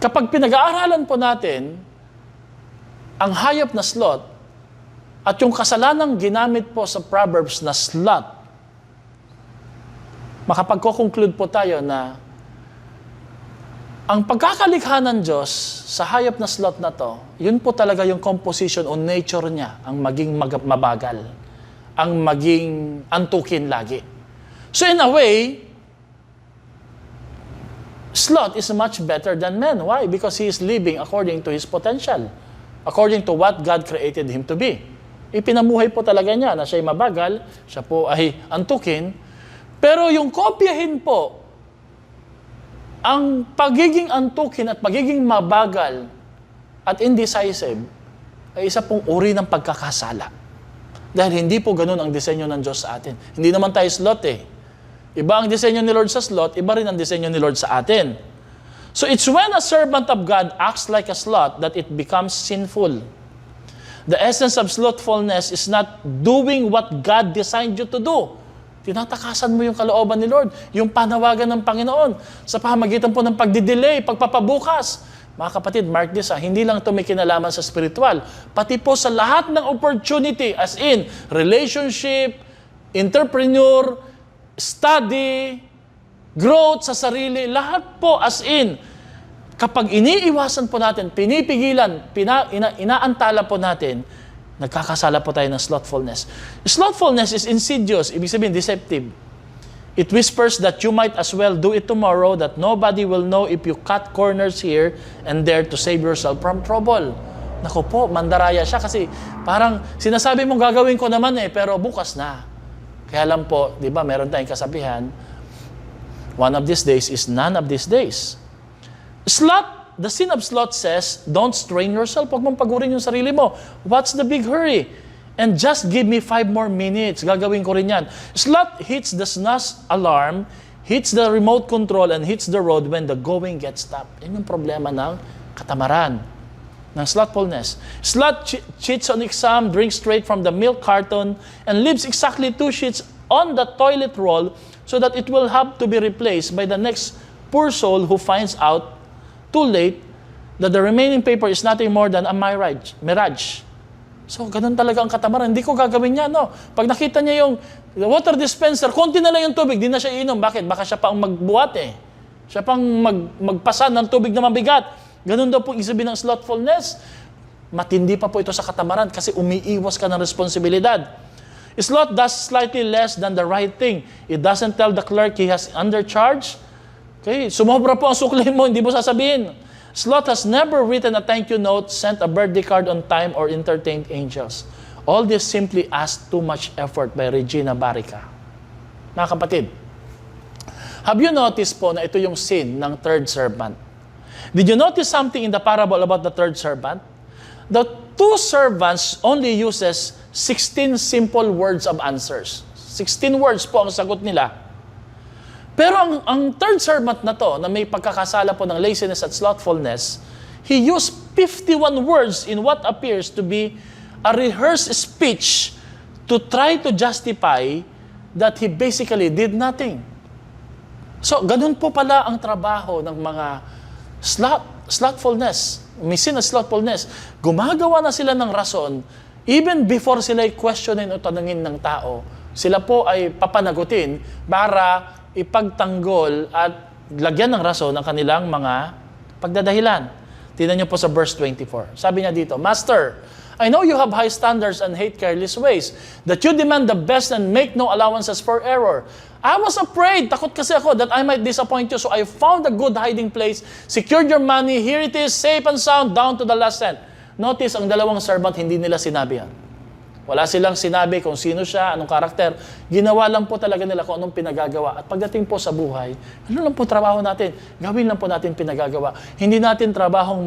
Kapag pinag-aaralan po natin ang hayop na sloth at yung kasalanang ginamit po sa Proverbs na sloth, makapagko-conclude po tayo na ang pagkakalikha ng Diyos sa hayop na sloth na to, yun po talaga yung composition o nature niya, ang maging mabagal, ang maging antukin lagi. So in a way, sloth is much better than man. Why? Because he is living according to his potential, according to what God created him to be. Ipinamuhay po talaga niya na siya'y mabagal, siya po ay antukin, pero yung kopyahin po, ang pagiging antukin at pagiging mabagal at indecisive ay isa pong uri ng pagkakasala. Dahil hindi po ganun ang disenyo ng Diyos sa atin. Hindi naman tayo sloth eh. Iba ang disenyo ni Lord sa sloth, iba rin ang disenyo ni Lord sa atin. So it's when a servant of God acts like a sloth that it becomes sinful. The essence of slothfulness is not doing what God designed you to do. Tinatakasan mo yung kalooban ni Lord, yung panawagan ng Panginoon sa pamamagitan po ng pagdidelay, pagpapabukas. Mga kapatid, mark this, hindi lang ito may kinalaman sa spiritual, pati po sa lahat ng opportunity, as in relationship, entrepreneur, study, growth sa sarili, lahat po as in. Kapag iniiwasan po natin, pinipigilan, inaantala po natin, nagkakasala po tayo ng slothfulness. Slothfulness is insidious, ibig sabihin deceptive. It whispers that you might as well do it tomorrow, that nobody will know if you cut corners here and there to save yourself from trouble. Naku po, mandaraya siya kasi parang sinasabi mong gagawin ko naman pero bukas na. Kaya lang po, di ba, meron tayong kasabihan, one of these days is none of these days. The sin of sloth says, don't strain yourself. Huwag mong pagurin yung sarili mo. What's the big hurry? And just give me 5 more minutes. Gagawin ko rin yan. Sloth hits the snooze alarm, hits the remote control, and hits the road when the going gets tough. Yan yung problema ng katamaran, ng slothfulness. Sloth cheats on exam, drinks straight from the milk carton, and leaves exactly 2 sheets on the toilet roll so that it will have to be replaced by the next poor soul who finds out too late that the remaining paper is nothing more than a mirage. So, ganun talaga ang katamaran. Hindi ko gagawin niya, no? Pag nakita niya yung water dispenser, konti na lang yung tubig, di na siya inom. Bakit? Baka siya pa ang magbuhat Siya pang magpasan ng tubig na mabigat. Ganun daw po isabihin ng slothfulness. Matindi pa po ito sa katamaran kasi umiiwas ka ng responsibilidad. Sloth does slightly less than the right thing. It doesn't tell the clerk he has undercharge. Okay, sumobra po ang sukli mo, hindi mo sasabihin. Sloth has never written a thank you note, sent a birthday card on time, or entertained angels. All this simply asks too much effort by Regina Barrica. Mga kapatid, have you noticed po na ito yung sin ng third servant? Did you notice something in the parable about the third servant? The 2 servants only uses 16 simple words of answers. 16 words po ang sagot nila. Pero ang third servant na to, na may pagkakasala po ng laziness at slothfulness, he used 51 words in what appears to be a rehearsed speech to try to justify that he basically did nothing. So, ganun po pala ang trabaho ng mga slothfulness. May sin na slothfulness. Gumagawa na sila ng rason, even before sila questionin o tanungin ng tao, sila po ay papanagutin para ipagtanggol at lagyan ng rason ang kanilang mga pagdadahilan. Tingnan niyo po sa verse 24. Sabi niya dito, Master, I know you have high standards and hate careless ways, that you demand the best and make no allowances for error. I was afraid, takot kasi ako, that I might disappoint you, so I found a good hiding place, secured your money, here it is, safe and sound, down to the last cent. Notice, ang dalawang servant, hindi nila sinabi yan. Wala silang sinabi kung sino siya, anong karakter. Ginawa lang po talaga nila kung anong pinagagawa. At pagdating po sa buhay, ano lang po trabaho natin? Gawin lang po natin pinagagawa. Hindi natin trabahong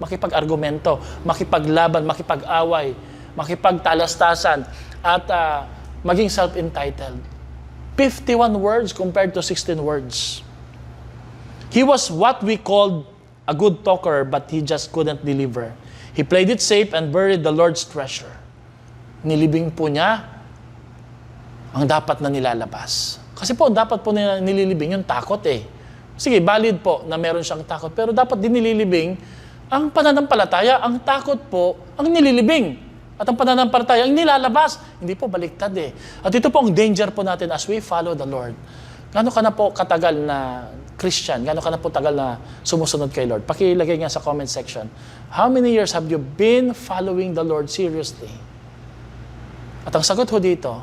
makipag-argumento, makipaglaban, makipag-away, makipagtalastasan, at maging self-entitled. 51 words compared to 16 words. He was what we called a good talker, but he just couldn't deliver. He played it safe and buried the Lord's treasure. Nilibing po niya ang dapat na nilalabas. Kasi po, dapat po nililibing yung takot Sige, valid po na meron siyang takot, pero dapat din nililibing ang pananampalataya. Ang takot po ang nililibing. At ang pananampalataya ang nilalabas. Hindi po baliktad At ito po ang danger po natin as we follow the Lord. Gaano ka na po katagal na Christian? Gaano ka na po tagal na sumusunod kay Lord? Pakilagay nga sa comment section. How many years have you been following the Lord seriously? At ang sagot ho dito,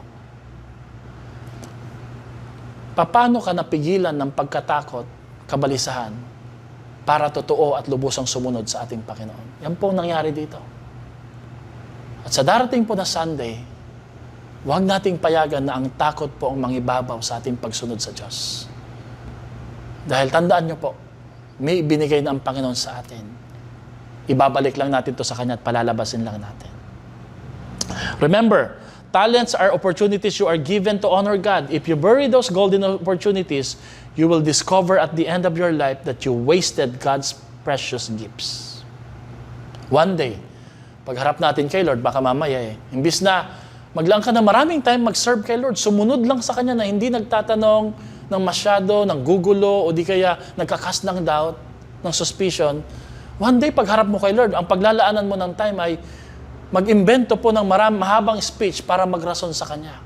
paano ka napigilan ng pagkatakot, kabalisahan, para totoo at lubusang sumunod sa ating Panginoon? Yan po ang nangyari dito. At sa darating po na Sunday, huwag nating payagan na ang takot po ang mangibabaw sa ating pagsunod sa Diyos. Dahil tandaan nyo po, may binigay na ang Panginoon sa atin. Ibabalik lang natin to sa Kanya at palalabasin lang natin. Remember, talents are opportunities you are given to honor God. If you bury those golden opportunities, you will discover at the end of your life that you wasted God's precious gifts. One day, pagharap natin kay Lord, baka mamaya imbis na maglaan ka na maraming time mag-serve kay Lord, sumunod lang sa Kanya na hindi nagtatanong ng masyado, ng gugulo, o di kaya nagkakas ng doubt, ng suspicion. One day, pagharap mo kay Lord, ang paglalaanan mo ng time ay mag-imbento po ng mahabang speech para magrason sa Kanya.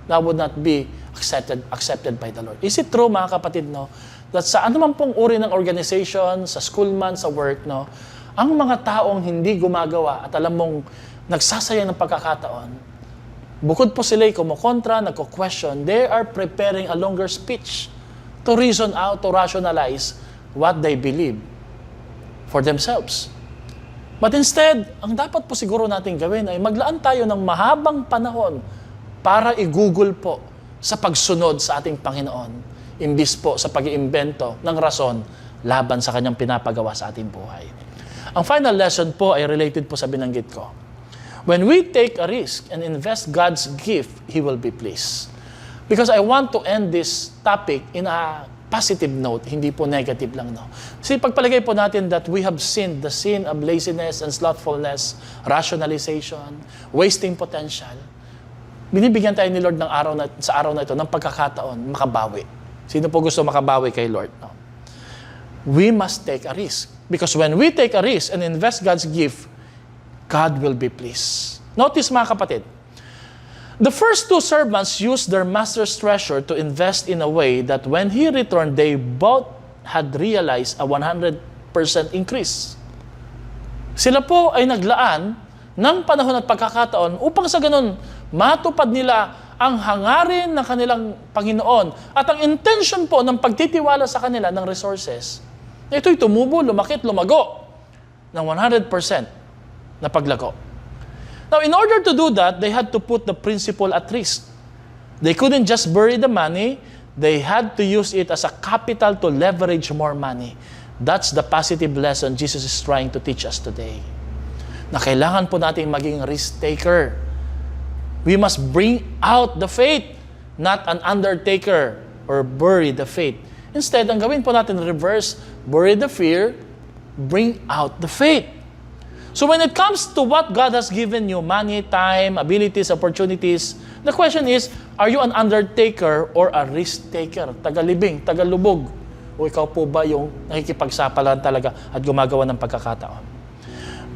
That would not be a accepted by the Lord. Is it true, mga kapatid, no, that sa anuman pong uri ng organization, sa school man, sa work, no, ang mga taong hindi gumagawa at alam mong nagsasayang ng pagkakataon, bukod po sila'y kumukontra, nagko-question, they are preparing a longer speech to reason out, to rationalize what they believe for themselves. But instead, ang dapat po siguro natin gawin ay maglaan tayo ng mahabang panahon para i-google po sa pagsunod sa ating Panginoon, imbis po sa pag-iimbento ng rason laban sa kanyang pinapagawa sa ating buhay. Ang final lesson po ay related po sa binanggit ko. When we take a risk and invest God's gift, He will be pleased. Because I want to end this topic in a positive note, hindi po negative lang, no? Kasi pagpalagay po natin that we have sinned, the sin of laziness and slothfulness, rationalization, wasting potential. Binibigyan tayo ni Lord sa araw na ito ng pagkakataon, makabawi. Sino po gusto makabawi kay Lord? No? We must take a risk. Because when we take a risk and invest God's gift, God will be pleased. Notice, mga kapatid, the first two servants used their master's treasure to invest in a way that when he returned, they both had realized a 100% increase. Sila po ay naglaan ng panahon at pagkakataon upang sa ganun matupad nila ang hangarin ng kanilang Panginoon at ang intention po ng pagtitiwala sa kanila ng resources. Ito'y tumubo, lumakit, lumago ng 100% na paglago. Now, in order to do that, they had to put the principal at risk. They couldn't just bury the money. They had to use it as a capital to leverage more money. That's the positive lesson Jesus is trying to teach us today. Na kailangan po nating maging risk taker. We must bring out the faith, not an undertaker or bury the faith. Instead, ang gawin po natin reverse, bury the fear, bring out the faith. So when it comes to what God has given you, money, time, abilities, opportunities, the question is, are you an undertaker or a risk taker? Tagalibing, tagalubog. O ikaw po ba yung nakikipagsapalan talaga at gumagawa ng pagkakataon?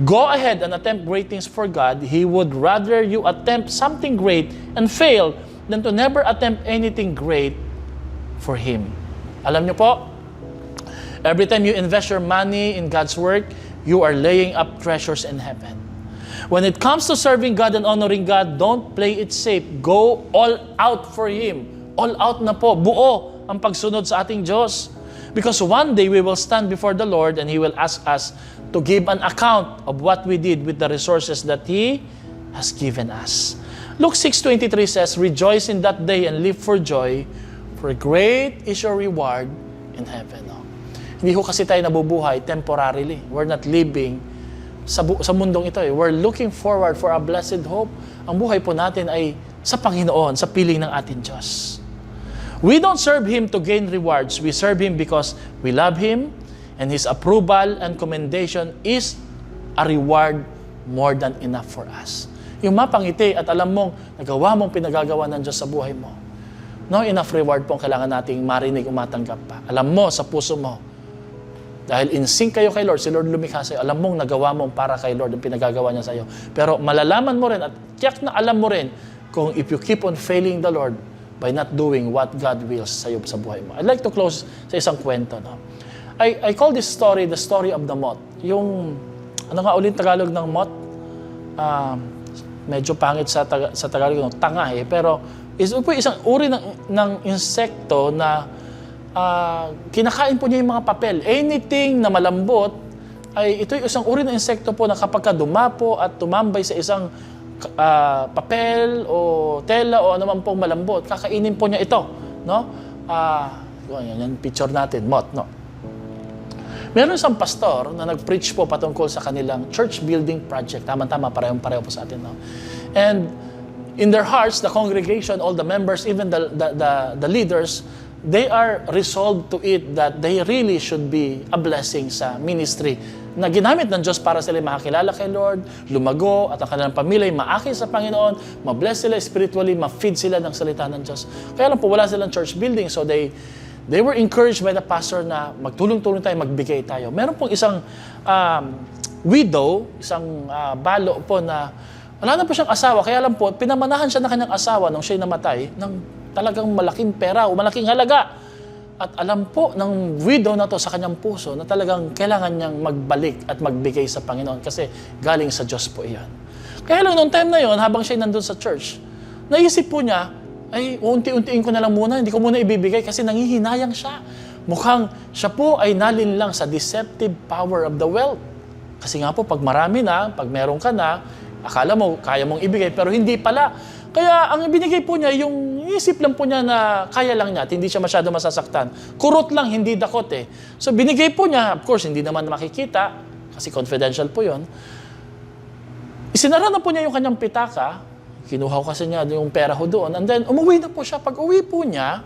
Go ahead and attempt great things for God. He would rather you attempt something great and fail than to never attempt anything great for Him. Alam niyo po, every time you invest your money in God's work, you are laying up treasures in heaven. When it comes to serving God and honoring God, don't play it safe. Go all out for Him. All out na po. Buo ang pagsunod sa ating Diyos. Because one day we will stand before the Lord and He will ask us to give an account of what we did with the resources that He has given us. Luke 6:23 says, "Rejoice in that day and live for joy, for great is your reward in heaven." No? Hindi ho kasi tayo nabubuhay temporarily. We're not living sa mundong ito. We're looking forward for a blessed hope. Ang buhay po natin ay sa Panginoon, sa piling ng ating Diyos. We don't serve Him to gain rewards. We serve Him because we love Him, and His approval and commendation is a reward more than enough for us. Yung mapangiti at alam mong nagawa mong pinagagawa ng Diyos sa buhay mo, no enough reward po ang kailangan nating marinig, umatanggap pa. Alam mo sa puso mo, dahil in sync kayo kay Lord, si Lord lumikha sa'yo, alam mong nagawa mong para kay Lord ang pinagagawa niya sa'yo. Pero malalaman mo rin at tiyak na alam mo rin kung if you keep on failing the Lord by not doing what God wills sa'yo sa buhay mo. I'd like to close sa isang kwento. No? I call this story the story of the moth. Yung, ano nga ulit Tagalog ng moth? Medyo pangit sa Tagalog ng tanga eh. Pero isang uri ng insekto na kinakain po niya yung mga papel. Anything na malambot, ay ito yung isang uri ng insekto po na kapag dumapo at tumambay sa isang papel o tela o anuman pong malambot, kakainin po niya ito. No? Yan picture natin, moth. No? Meron isang pastor na nag-preach po patungkol sa kanilang church building project. Tama-tama, parehong-pareho po sa atin. No? And in their hearts, the congregation, all the members, even the leaders, they are resolved to it that they really should be a blessing sa ministry na ginamit ng Diyos para sila makakilala kay Lord, lumago, at ang kanilang pamilya ay maakit sa Panginoon, mabless sila spiritually, ma-feed sila ng salita ng Diyos. Kaya lang po, wala silang church building, so they were encouraged by the pastor na magtulong-tulong tayo, magbigay tayo. Meron pong isang widow, isang balo po na wala na po siyang asawa, kaya lang po, pinamanahan siya ng kanyang asawa nung siya'y namatay ng talagang malaking pera o malaking halaga. At alam po ng widow na to sa kanyang puso na talagang kailangan niyang magbalik at magbigay sa Panginoon kasi galing sa Diyos po iyan. Kaya lang noong time na yon, habang siya nandun sa church, naisip po niya, ay unti-untiin ko na lang muna, hindi ko muna ibibigay kasi nangihinayang siya. Mukhang siya po ay nalinlang sa deceptive power of the wealth. Kasi nga po, pag marami na, pag meron ka na, akala mo, kaya mong ibigay, pero hindi pala. Kaya ang binigay po niya, yung isip lang po niya na kaya lang niya at hindi siya masyado masasaktan. Kurot lang, hindi dakot eh. So binigay po niya, of course, hindi naman makikita, kasi confidential po yon. Isinara na po niya yung kanyang pitaka, kinuha ko kasi niya yung pera ho doon, and then umuwi na po siya. Pag uwi po niya,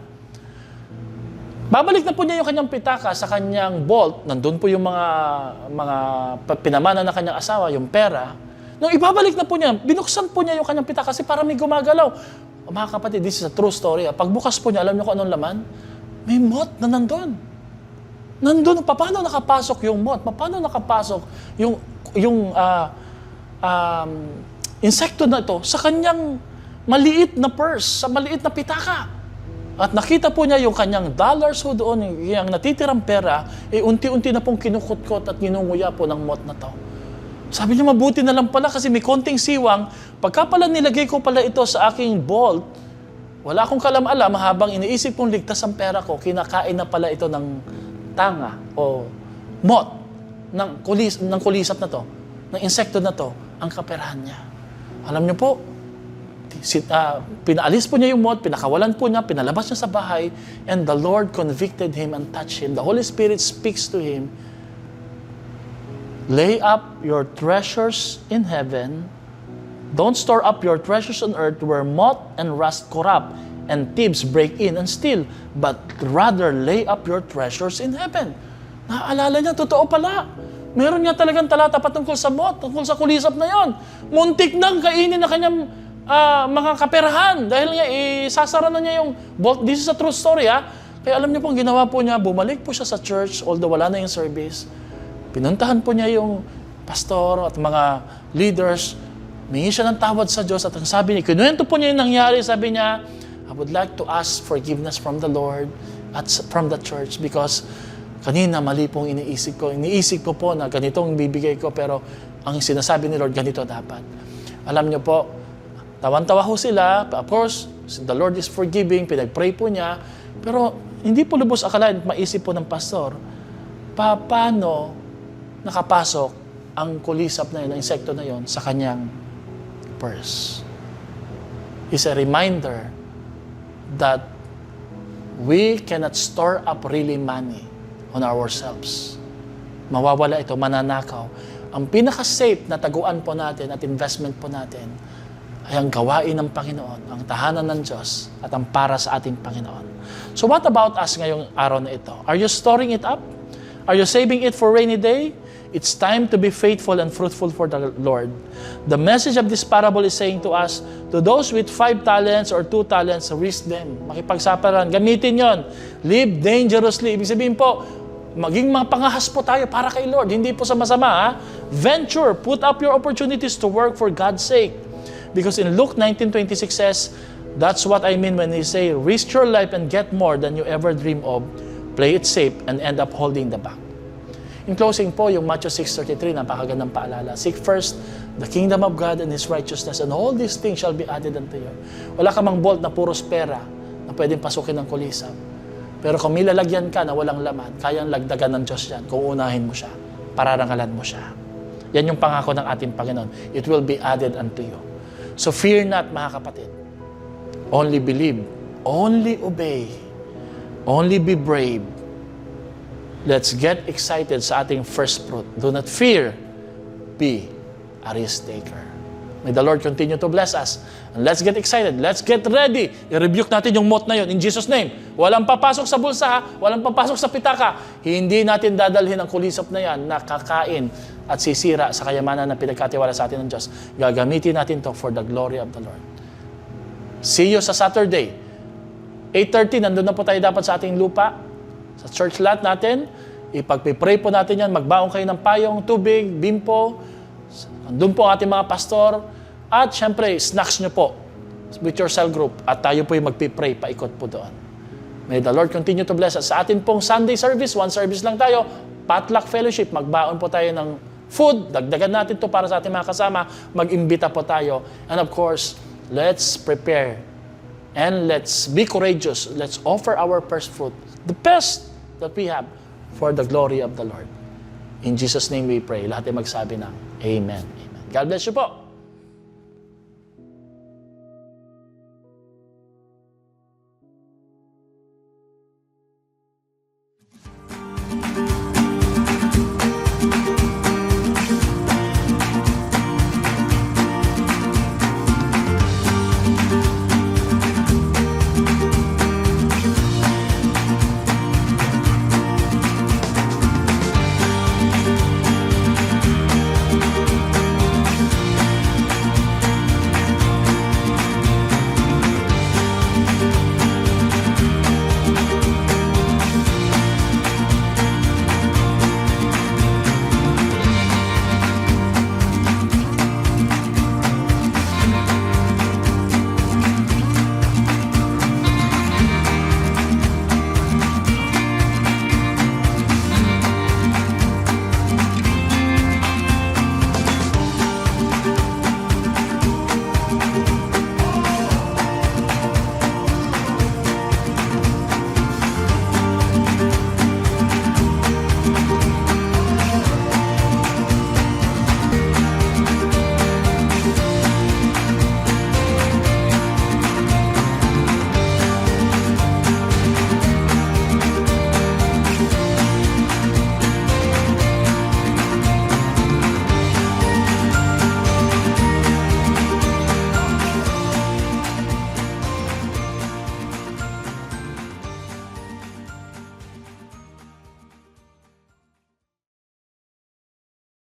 babalik na po niya yung kanyang pitaka sa kanyang vault. Nandun po yung mga pinamana ng kanyang asawa, yung pera. Nung ibabalik na po niya, binuksan po niya yung kanyang pitaka kasi parang may gumagalaw. Mga kapatid, this is a true story. Pagbukas po niya, alam niyo kung anong laman? May moth na nandun. Nandun, paano nakapasok yung moth? Paano nakapasok yung insekto na ito sa kanyang maliit na purse, sa maliit na pitaka? At nakita po niya yung kanyang dollars ho doon, yung natitirang pera, unti-unti na pong kinukutkot at ginunguya po ng moth na to. Sabi niya, mabuti na lang pala kasi may konting siwang. Pagka pala nilagay ko pala ito sa aking vault, wala akong kalam-alam habang iniisip kong ligtas ang pera ko, kinakain na pala ito ng tanga o moth ng kulisap na to, ng insekto na to, ang kaperahan niya. Alam niyo po, pinaalis po niya yung moth, pinakawalan po niya, pinalabas niya sa bahay, and the Lord convicted him and touched him. The Holy Spirit speaks to him, lay up your treasures in heaven. Don't store up your treasures on earth where moth and rust corrupt and thieves break in and steal, but rather lay up your treasures in heaven. Naaalala niya, totoo pala. Meron niya talagang talata patungkol sa moth, tungkol sa kulisap na yon. Muntik nang kainin na kanyang mga kaperahan dahil nga isasara na niya yung vault. This is a true story ha. Kaya alam niyo pong ginawa po niya, bumalik po siya sa church although wala na yung service. Pinuntahan po niya yung pastor at mga leaders. Mingi siya ng tawad sa Diyos at ang sabi niya, kinuwento po niya yung nangyari, sabi niya, I would like to ask forgiveness from the Lord at from the church because kanina mali pong iniisip ko. Iniisip ko po na ganitong bibigay ko pero ang sinasabi ni Lord, ganito dapat. Alam niyo po, tawan-tawa ho sila. Of course, the Lord is forgiving, pinag-pray po niya. Pero hindi po lubos akalain at maisip po ng pastor, paano nakapasok ang kulisap na yun, ang insekto na yun, sa kanyang purse. It's a reminder that we cannot store up really money on ourselves. Mawawala ito, mananakaw. Ang pinaka-safe na taguan po natin at investment po natin ay ang gawain ng Panginoon, ang tahanan ng Diyos at ang para sa ating Panginoon. So what about us ngayong araw na ito? Are you storing it up? Are you saving it for rainy day? It's time to be faithful and fruitful for the Lord. The message of this parable is saying to us, to those with 5 talents or 2 talents, risk them. Makipagsaparan, gamitin yon. Live dangerously. Ibig sabihin po, maging mga pangahas po tayo para kay Lord. Hindi po sa masama. Ha? Venture, put up your opportunities to work for God's sake. Because in Luke 19:26 says, that's what I mean when they say, risk your life and get more than you ever dream of. Play it safe and end up holding the bag. In closing po, yung Matthew 6:33, napakagandang paalala. Seek first the kingdom of God and His righteousness, and all these things shall be added unto you. Wala ka mang vault na puros pera na pwedeng pasukin ng kulisap. Pero kung may lalagyan ka na walang laman, kayang lagdagan ng Diyos yan kung unahin mo siya, pararangalan mo siya. Yan yung pangako ng ating Panginoon. It will be added unto you. So fear not, mga kapatid. Only believe. Only obey. Only be brave. Let's get excited sa ating first fruit. Do not fear. Be a risk taker. May the Lord continue to bless us. And let's get excited. Let's get ready. I-rebuke natin yung moth na yun in Jesus' name. Walang papasok sa bulsa, ha? Walang papasok sa pitaka. Hindi natin dadalhin ang kulisap na yan na kakain at sisira sa kayamanan na pinagkatiwala sa atin ng Diyos. Gagamitin natin to for the glory of the Lord. See you sa Saturday. 8:30, nandun na po tayo dapat sa ating lupa. Sa church lot natin, ipag-pray po natin yan, magbaong kayo ng payong, tubig, bimpo, doon po ang ating mga pastor, at syempre, snacks nyo po. with your cell group at tayo po yung magpipray, paikot po doon. May the Lord continue to bless us. Sa atin pong Sunday service, one service lang tayo, potluck fellowship, magbaon po tayo ng food, dagdagan natin to para sa ating mga kasama, mag-imbita po tayo. And of course, let's prepare and let's be courageous. Let's offer our first fruit, the best that we have for the glory of the Lord. In Jesus' name we pray. Lahat ay magsabi ng Amen. Amen. God bless you po.